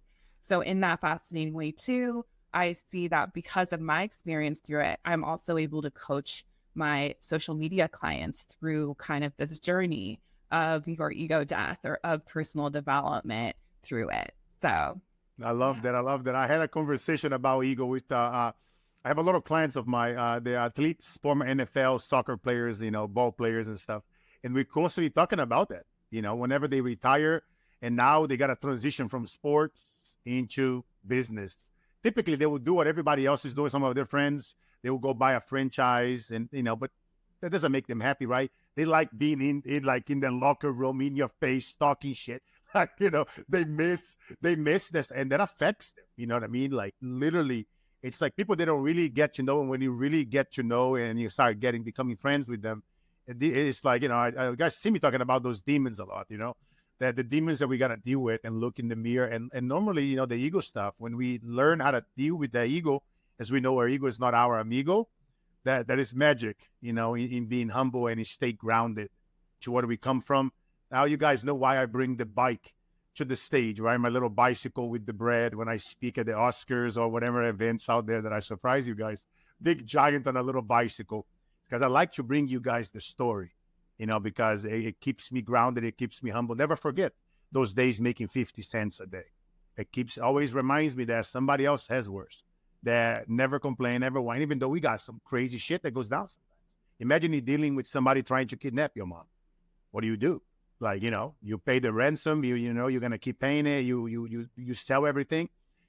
So in that fascinating way too, I see that because of my experience through it, I'm also able to coach my social media clients through kind of this journey of your ego death or of personal development through it. So I love that. I love that. I had a conversation about ego with I have a lot of clients of my the athletes, former NFL soccer players, ball players and stuff. And we're constantly talking about that, whenever they retire and now they got to transition from sports into business. Typically they will do what everybody else is doing. Some of their friends, they will go buy a franchise and, but that doesn't make them happy, right? They like being in like in the locker room, in your face, talking shit. Like, they miss this, and that affects them. You know what I mean? Like literally, it's like people they don't really get to know, and when you really get to know and you start becoming friends with them, it's like, I guys see me talking about those demons a lot, that the demons that we got to deal with and look in the mirror. And normally, the ego stuff, when we learn how to deal with the ego, as we know our ego is not our amigo, that is magic, in being humble and stay grounded to where we come from. Now you guys know why I bring the bike to the stage, right? My little bicycle with the bread when I speak at the Oscars or whatever events out there that I surprise you guys. Big giant on a little bicycle, because I like to bring you guys the story, because it keeps me grounded. It keeps me humble. Never forget those days making 50 cents a day. It always reminds me that somebody else has worse, that never complain, never whine, even though we got some crazy shit that goes down sometimes. Imagine you dealing with somebody trying to kidnap your mom. What do? Like, you pay the ransom, you're going to keep paying it. You sell everything.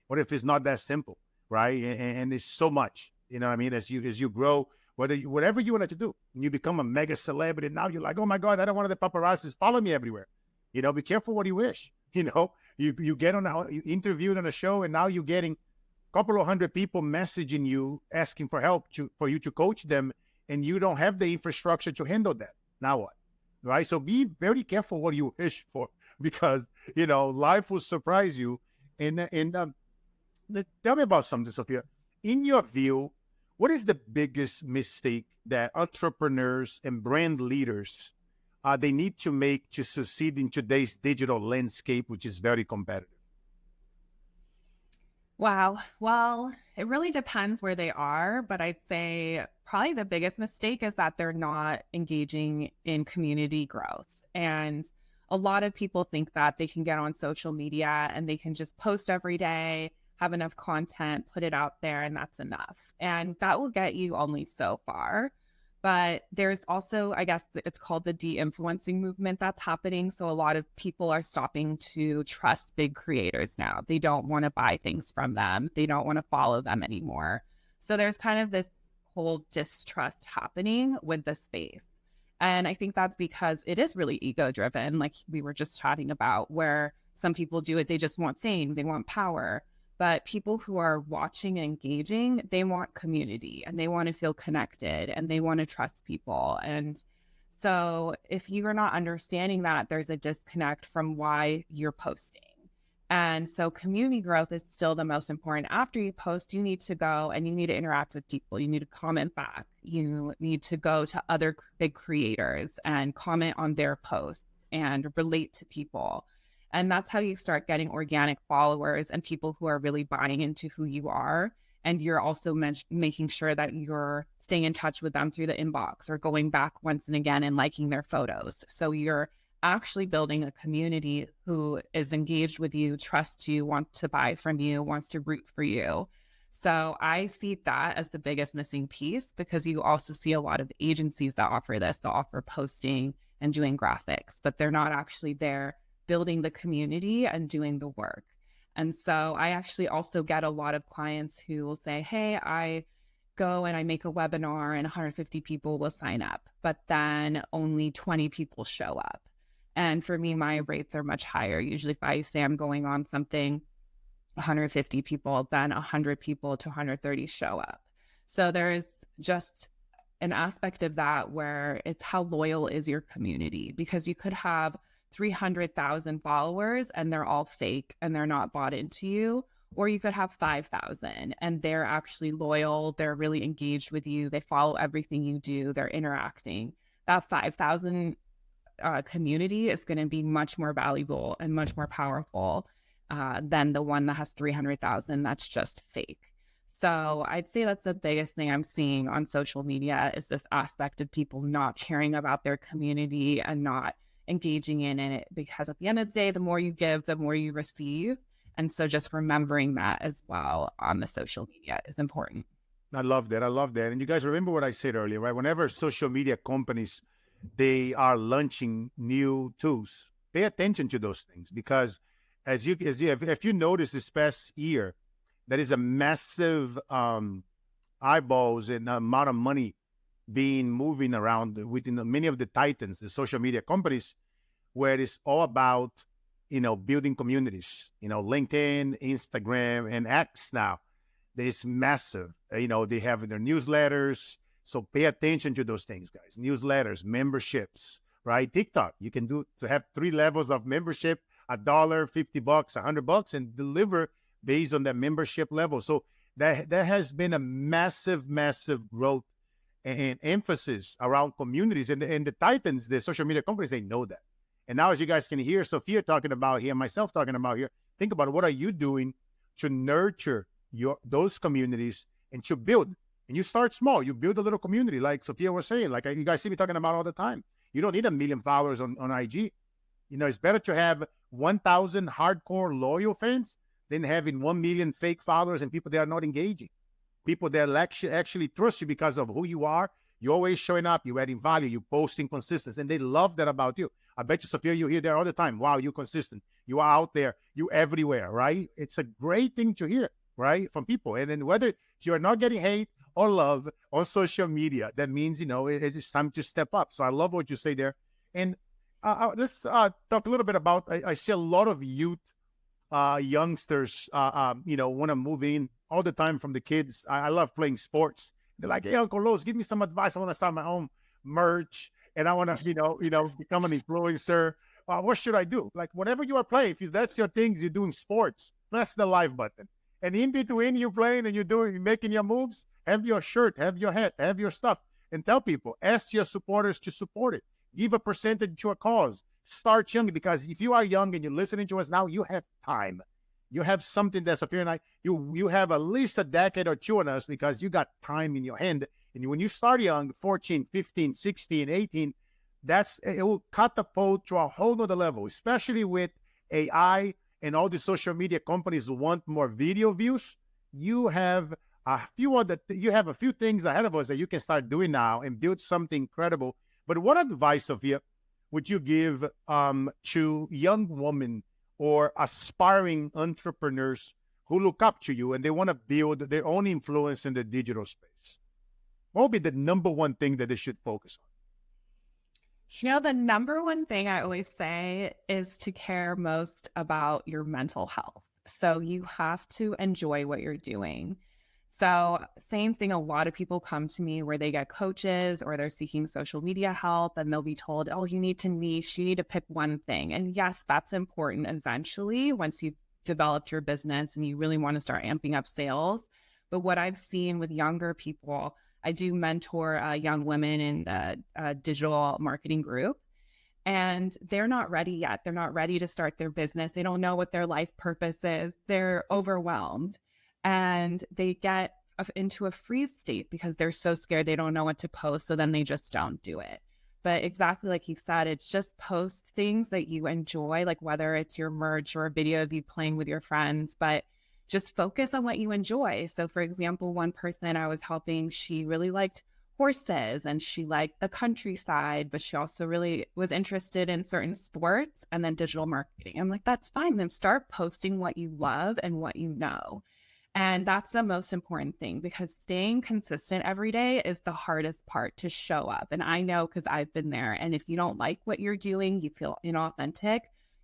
What if it's not that simple, right? And it's so much, what I mean? As you grow, whatever you wanted to do, and you become a mega celebrity. Now you're like, oh my God, I don't want the paparazzis follow me everywhere. Be careful what you wish. You get you interviewed on a show, and now you're getting a couple of hundred people messaging you, asking for help for you to coach them, and you don't have the infrastructure to handle that. Now what? Right? So be very careful what you wish for, because, life will surprise you. And tell me about something, Sofia. In your view, what is the biggest mistake that entrepreneurs and brand leaders, they need to make to succeed in today's digital landscape, which is very competitive? Wow. Well, it really depends where they are, but I'd say probably the biggest mistake is that they're not engaging in community growth. And a lot of people think that they can get on social media and they can just post every day, have enough content, put it out there, and that's enough. And that will get you only so far. But there's also, I guess it's called the de-influencing movement that's happening. So a lot of people are stopping to trust big creators now. They don't want to buy things from them. They don't want to follow them anymore. So there's kind of this whole distrust happening with the space. And I think that's because it is really ego driven, like we were just chatting about, where some people do it, they just want fame, they want power. But people who are watching and engaging, they want community and they want to feel connected and they want to trust people. And so if you are not understanding that, there's a disconnect from why you're posting. And so community growth is still the most important. After you post, you need to go and you need to interact with people. You need to comment back. You need to go to other big creators and comment on their posts and relate to people. And that's how you start getting organic followers and people who are really buying into who you are. And you're also making sure that you're staying in touch with them through the inbox or going back once and again and liking their photos. So you're actually building a community who is engaged with you, trusts you, wants to buy from you, wants to root for you. So I see that as the biggest missing piece, because you also see a lot of agencies that offer this. They'll offer posting and doing graphics, but they're not actually there building the community and doing the work. And so I actually also get a lot of clients who will say, hey, I go and I make a webinar and 150 people will sign up, but then only 20 people show up. And for me, my rates are much higher. Usually if I say I'm going on something, 150 people, then 100 people to 130 show up. So there's just an aspect of that where it's how loyal is your community, because you could have 300,000 followers and they're all fake and they're not bought into you. Or you could have 5,000 and they're actually loyal. They're really engaged with you. They follow everything you do. They're interacting. That 5,000 community is going to be much more valuable and much more powerful than the one that has 300,000 that's just fake. So I'd say that's the biggest thing I'm seeing on social media is this aspect of people not caring about their community and not engaging in it, because at the end of the day, the more you give, the more you receive. And so just remembering that as well on the social media is important. I love that. I love that. And you guys remember what I said earlier, right? Whenever social media companies, they are launching new tools, pay attention to those things, because if you notice this past year, there is a massive eyeballs and amount of money being moving around within many of the titans, the social media companies, where it's all about, building communities, LinkedIn, Instagram, and X now. There's massive, they have their newsletters. So pay attention to those things, guys. Newsletters, memberships, right? TikTok, you can have 3 levels of membership, $1, $50, $100, and deliver based on that membership level. So that has been a massive, massive growth and emphasis around communities. And the titans, the social media companies, they know that. And now, as you guys can hear Sofia talking about here, myself talking about here, think about what are you doing to nurture those communities and to build. And you start small. You build a little community, like Sofia was saying, like you guys see me talking about all the time. You don't need 1 million followers on IG. It's better to have 1,000 hardcore loyal fans than having 1 million fake followers and people that are not engaging. People that actually trust you because of who you are. You're always showing up. You're adding value. You're posting consistency. And they love that about you. I bet you, Sofia, you hear there all the time. Wow, you're consistent. You are out there. You're everywhere, right? It's a great thing to hear, right, from people. And then whether you're not getting hate or love on social media, that means, it's time to step up. So I love what you say there. And let's talk a little bit about, I see a lot of youth youngsters, want to move in all the time from the kids. I love playing sports. They're like, hey, Uncle Los, give me some advice. I want to start my own merch and I want to, become an influencer. What should I do? Like, whatever you are playing, if that's your things, you're doing sports, press the live button. And in between you playing and you're making your moves, have your shirt, have your hat, have your stuff, and tell people, ask your supporters to support it. Give a percentage to a cause. Start young, because if you are young and you're listening to us now, you have time. You have something that's Sofia and I, you have at least a decade or 2 on us, because you got time in your hand. And when you start young, 14, 15, 16, 18, it will catapult to a whole nother level, especially with AI and all the social media companies want more video views. You have a few things ahead of us that you can start doing now and build something incredible. But what advice, Sofia, would you give to young women or aspiring entrepreneurs who look up to you and they want to build their own influence in the digital space? What would be the number one thing that they should focus on? The number one thing I always say is to care most about your mental health. So you have to enjoy what you're doing. So same thing, a lot of people come to me where they get coaches or they're seeking social media help and they'll be told, oh, you need to niche, you need to pick one thing. And yes, that's important eventually once you've developed your business and you really want to start amping up sales. But what I've seen with younger people, I do mentor young women in a digital marketing group, and they're not ready yet. They're not ready to start their business. They don't know what their life purpose is. They're overwhelmed and they get into a freeze state because they're so scared. They don't know what to post. So then they just don't do it. But exactly like you said, it's just post things that you enjoy, like whether it's your merch or a video of you playing with your friends, but just focus on what you enjoy. So for example, one person I was helping, she really liked horses and she liked the countryside, but she also really was interested in certain sports and then digital marketing. I'm like, that's fine. Then start posting what you love and what you know. And that's the most important thing, because staying consistent every day is the hardest part to show up. And I know because I've been there. And if you don't like what you're doing, you feel inauthentic,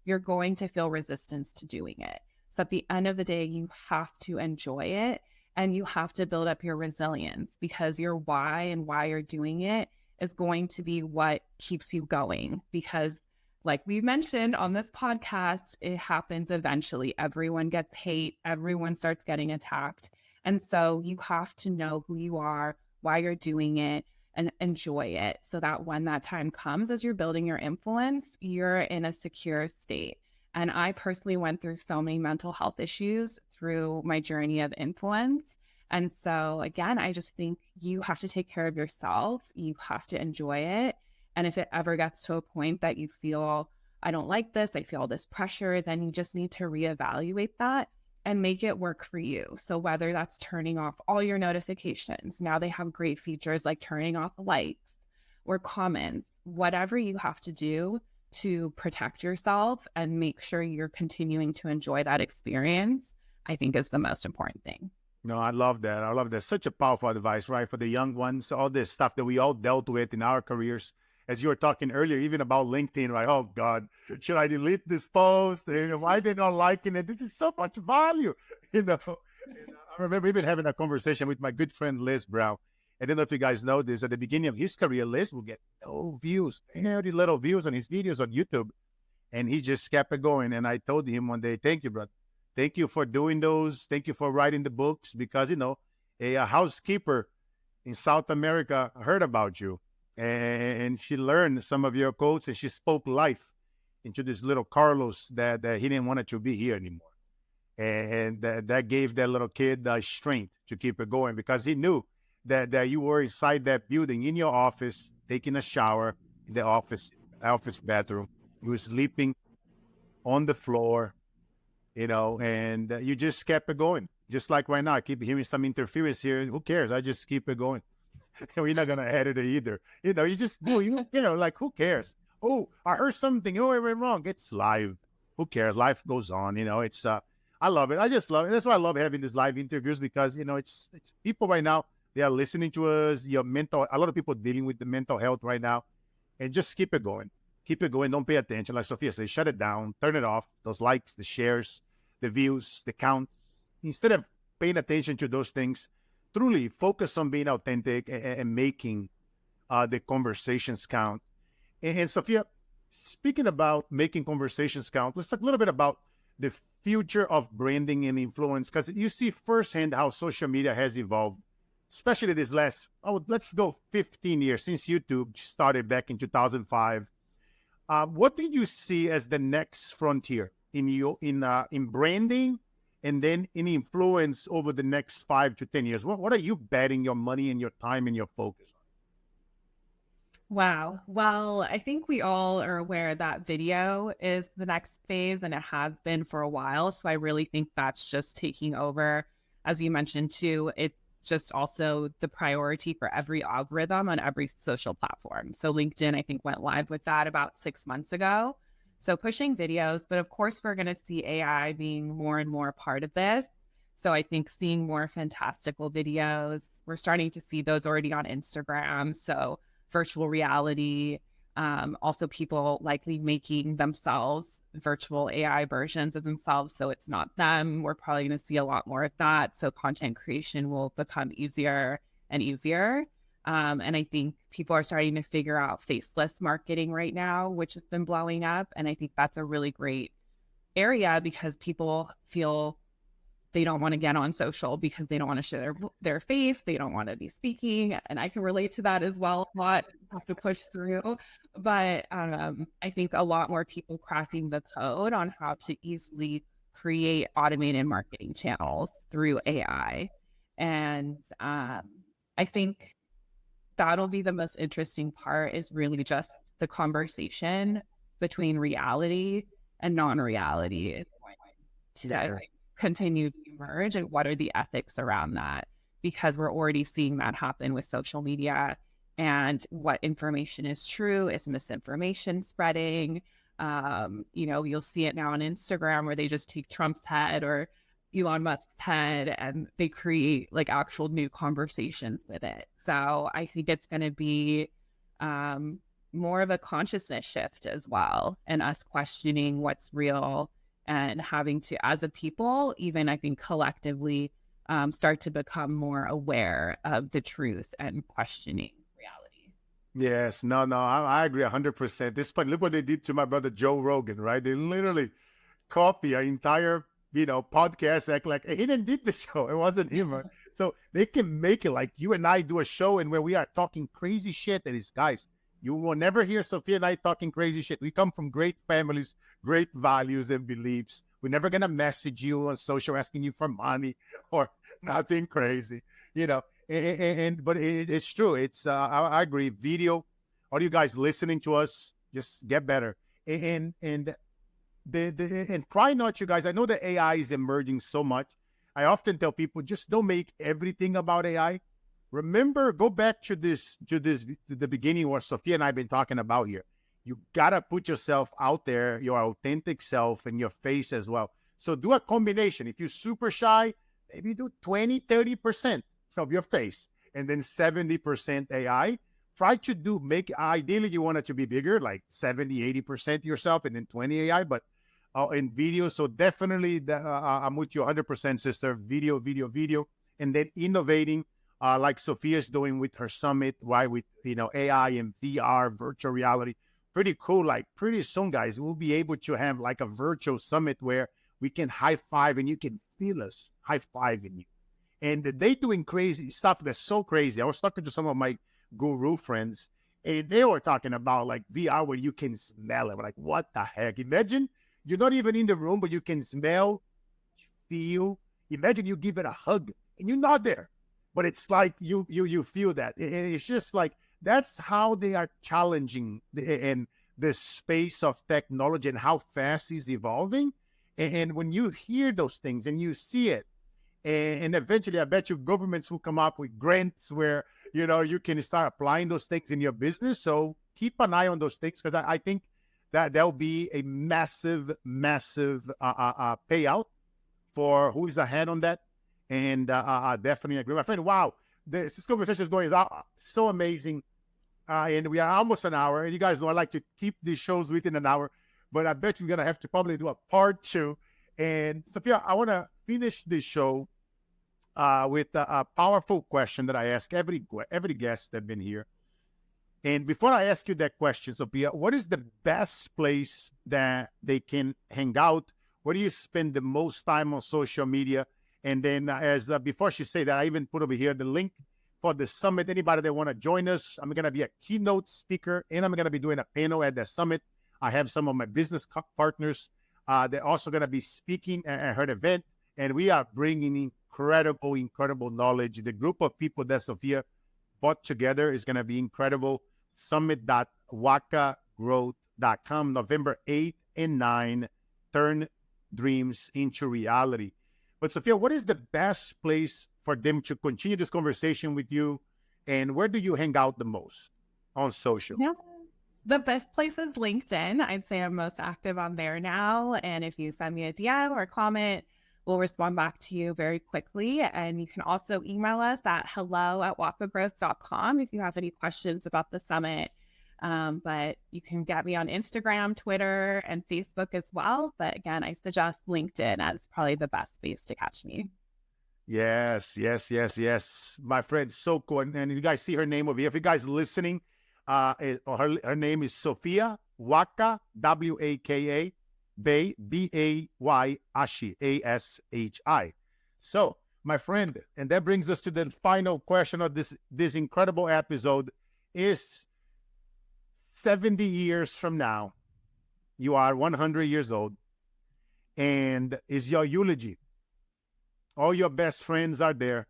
you're going to feel resistance to doing it. So at the end of the day, you have to enjoy it. And you have to build up your resilience, because your why and why you're doing it is going to be what keeps you going. Because like we mentioned on this podcast, it happens eventually. Everyone gets hate, everyone starts getting attacked. And so you have to know who you are, why you're doing it, and enjoy it, so that when that time comes, as you're building your influence, you're in a secure state. And I personally went through so many mental health issues through my journey of influence. And so again, I just think you have to take care of yourself. You have to enjoy it. And if it ever gets to a point that you feel, I don't like this, I feel this pressure, then you just need to reevaluate that and make it work for you. So whether that's turning off all your notifications, now they have great features like turning off likes or comments, whatever you have to do to protect yourself and make sure you're continuing to enjoy that experience, I think is the most important thing. No, I love that. I love that. Such a powerful advice, right? For the young ones, all this stuff that we all dealt with in our careers. As you were talking earlier, even about LinkedIn, right? Oh God, should I delete this post? Why they not liking it? This is so much value, And I remember even having a conversation with my good friend Liz Brown. I don't know if you guys know this. At the beginning of his career, Liz will get no views, very little views on his videos on YouTube, and he just kept it going. And I told him one day, "Thank you, brother. Thank you for doing those. Thank you for writing the books, because a housekeeper in South America heard about you, and she learned some of your quotes, and she spoke life into this little Carlos that he didn't want it to be here anymore. And that gave that little kid strength to keep it going, because he knew that you were inside that building in your office, taking a shower in the office bathroom. You were sleeping on the floor, and you just kept it going. Just like right now, I keep hearing some interference here. Who cares? I just keep it going. We're not going to edit it either. You just do, like, who cares? Oh, I heard something. Oh, I went wrong. It's live. Who cares? Life goes on. It's, I love it. I just love it. That's why I love having these live interviews, because, it's people right now, they are listening to us. A lot of people dealing with the mental health right now, and just keep it going. Keep it going. Don't pay attention. Like Sofia says, shut it down, turn it off. Those likes, the shares, the views, the counts. Instead of paying attention to those things, truly focus on being authentic and making the conversations count. And Sofia, speaking about making conversations count, let's talk a little bit about the future of branding and influence, because you see firsthand how social media has evolved, especially this last, let's go 15 years since YouTube started back in 2005. What do you see as the next frontier in branding, and then in influence over the next 5 to 10 years? What are you betting your money and your time and your focus on? Wow. Well, I think we all are aware that video is the next phase, and it has been for a while. So I really think that's just taking over. As you mentioned too, it's just also the priority for every algorithm on every social platform. So LinkedIn, I think, went live with that about 6 months ago. So pushing videos, but of course, we're going to see AI being more and more a part of this. So I think seeing more fantastical videos, we're starting to see those already on Instagram. So virtual reality, also people likely making themselves virtual AI versions of themselves. So it's not them. We're probably going to see a lot more of that. So content creation will become easier and easier. And I think people are starting to figure out faceless marketing right now, which has been blowing up. And I think that's a really great area, because people feel they don't want to get on social because they don't want to show their face. They don't want to be speaking. And I can relate to that as well. A lot have to push through. But I think a lot more people cracking the code on how to easily create automated marketing channels through AI. And I think that'll be the most interesting part, is really just the conversation between reality and non-reality to continue to emerge, and what are the ethics around that, because we're already seeing that happen with social media, and what information is true, is misinformation spreading. You'll see it now on Instagram, where they just take Trump's head or Elon Musk's head and they create like actual new conversations with it. So I think it's going to be more of a consciousness shift as well, and us questioning what's real, and having to, as a people, even I think collectively, start to become more aware of the truth and questioning reality. Yes, no, I agree 100%. This point, look what they did to my brother Joe Rogan, right? They literally copy our entire, podcast, act like, hey, he didn't did the show. It wasn't him. Right? So they can make it like you and I do a show and where we are talking crazy shit. That is, guys, you will never hear Sofia and I talking crazy shit. We come from great families, great values and beliefs. We're never going to message you on social asking you for money or nothing crazy, but it's true. It's, I agree. Video, all you guys listening to us, just get better. And and try not, you guys. I know that AI is emerging so much. I often tell people just don't make everything about AI. Remember, go back to the beginning what Sofia and I have been talking about here. You gotta put yourself out there, your authentic self and your face as well. So do a combination. If you're super shy, maybe do 20, 30% of your face and then 70% AI. Try to ideally you want it to be bigger, like 70, 80% yourself and then 20 AI, but in video. So definitely I'm with you 100%, sister. Video, and then innovating like Sofia's doing with her summit, right? With, AI and VR, virtual reality. Pretty cool. Like pretty soon, guys, we'll be able to have like a virtual summit where we can high five and you can feel us high fiving you. And they doing crazy stuff that's so crazy. I was talking to some of my guru friends and they were talking about like VR where you can smell it. We're like, what the heck? Imagine you're not even in the room, but you can smell, feel. Imagine you give it a hug and you're not there, but it's like you feel that. And it's just like, that's how they are challenging the space of technology and how fast it's evolving. And when you hear those things and you see it, and eventually I bet you governments will come up with grants where, you can start applying those things in your business. So keep an eye on those things because I think that there'll be a massive payout for who is ahead on that. And I definitely agree. My friend, wow, this conversation is going so amazing. And we are almost an hour. And you guys know I like to keep these shows within an hour. But I bet you're going to have to probably do a part 2. And Sofia, I want to finish this show with a powerful question that I ask every guest that's been here. And before I ask you that question, Sofia, what is the best place that they can hang out? Where do you spend the most time on social media? And then before she say that, I even put over here the link for the summit. Anybody that want to join us, I'm going to be a keynote speaker and I'm going to be doing a panel at the summit. I have some of my business partners. They're also going to be speaking at her event. And we are bringing incredible knowledge. The group of people that Sofia brought together is going to be incredible. Summit.wakagrowth.com, November 8 and 9, turn dreams into reality. But Sofia, what is the best place for them to continue this conversation with you? And where do you hang out the most on social? Yeah. The best place is LinkedIn. I'd say I'm most active on there now. And if you send me a DM or comment, we'll respond back to you very quickly. And you can also email us at hello@wakagrowth.com if you have any questions about the summit. But you can get me on Instagram, Twitter, and Facebook as well. But again, I suggest LinkedIn as probably the best space to catch me. Yes. My friend, so cool. And you guys see her name over here. If you guys listening, her name is Sofia Waka, Waka, Bayashi, Ashi. So, my friend, and that brings us to the final question of this incredible episode is 70 years from now, you are 100 years old, and is your eulogy. All your best friends are there.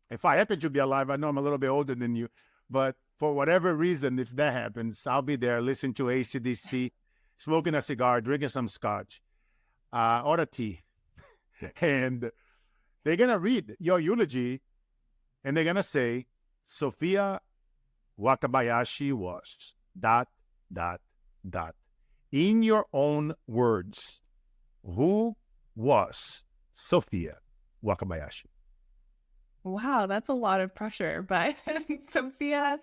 If I happen to be alive, I know I'm a little bit older than you, but for whatever reason, if that happens, I'll be there listening to AC/DC, smoking a cigar, drinking some scotch, or a tea. And they're going to read your eulogy, and they're going to say, Sofia Wakabayashi was ... In your own words, who was Sofia Wakabayashi? Wow, that's a lot of pressure. But Sofia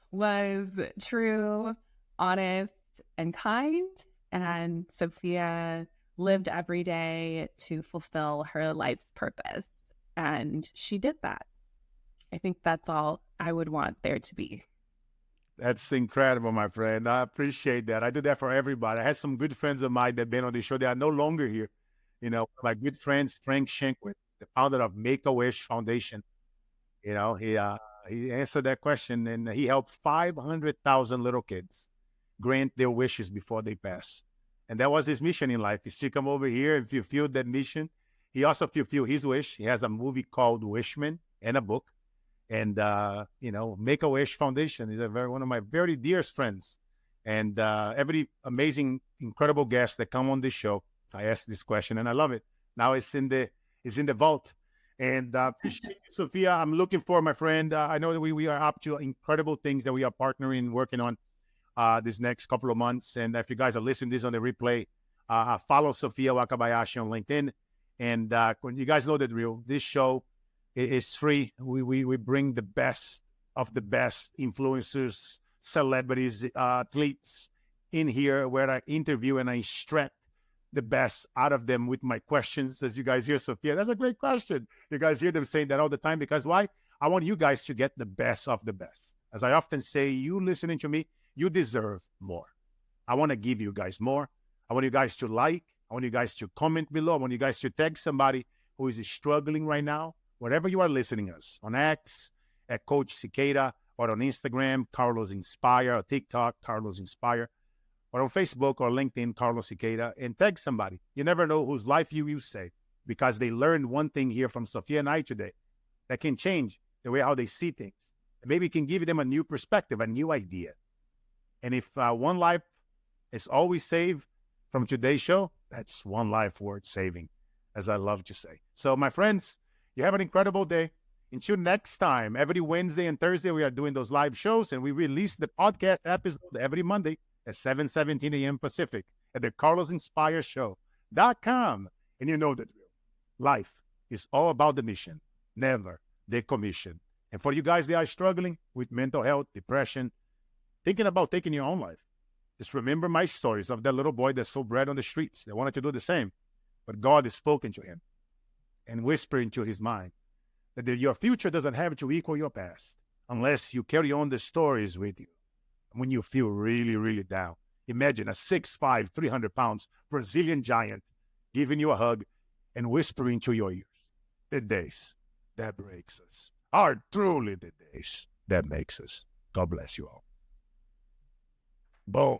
was true, honest, and kind. And Sofia lived every day to fulfill her life's purpose. And she did that. I think that's all I would want there to be. That's incredible, my friend. I appreciate that. I do that for everybody. I had some good friends of mine that have been on the show. They are no longer here. You know, my good friends, Frank Shankwitz, the founder of Make-A-Wish Foundation. You know, he answered that question, and he helped 500,000 little kids grant their wishes before they pass. And that was his mission in life, is to come over here and fulfill that mission. He also fulfilled his wish. He has a movie called Wishman and a book. And, you know, Make-A-Wish Foundation is one of my very dearest friends. And every amazing, incredible guest that come on this show, I ask this question, and I love it. Now it's in the vault. And appreciate you, Sofia. I'm looking for, my friend. I know that we are up to incredible things that we are partnering, working on this next couple of months. And if you guys are listening to this on the replay, follow Sofia Wakabayashi on LinkedIn. And when you guys know the drill, this show is free. We bring the best of the best influencers, celebrities, athletes in here where I interview and I extract the best out of them with my questions. As you guys hear, Sofia, that's a great question. You guys hear them saying that all the time, because why? I want you guys to get the best of the best. As I often say, you listening to me, you deserve more. I want to give you guys more. I want you guys to like. I want you guys to comment below. I want you guys to tag somebody who is struggling right now, wherever you are listening us, on X, at Coach Cicada, or on Instagram, Carlos Inspire, or TikTok, Carlos Inspire, or on Facebook or LinkedIn, Carlos Cicada, and tag somebody. You never know whose life you will save, because they learned one thing here from Sofia and I today that can change the way how they see things. And maybe can give them a new perspective, a new idea. And if one life is always saved from today's show, that's one life worth saving, as I love to say. So, my friends, you have an incredible day. Until next time, every Wednesday and Thursday, we are doing those live shows, and we release the podcast episode every Monday at 7:17 a.m. Pacific at the carlosinspireshow.com. And you know the drill. Life is all about the mission, never the commission. And for you guys that are struggling with mental health, depression, thinking about taking your own life, just remember my stories of that little boy that sold bread on the streets. They wanted to do the same, but God has spoken to him and whispered into his mind that your future doesn't have to equal your past unless you carry on the stories with you. When you feel really, really down, imagine a 6'5", 300 pounds Brazilian giant giving you a hug and whispering to your ears. The days that breaks us are truly the days that makes us. God bless you all. Boom.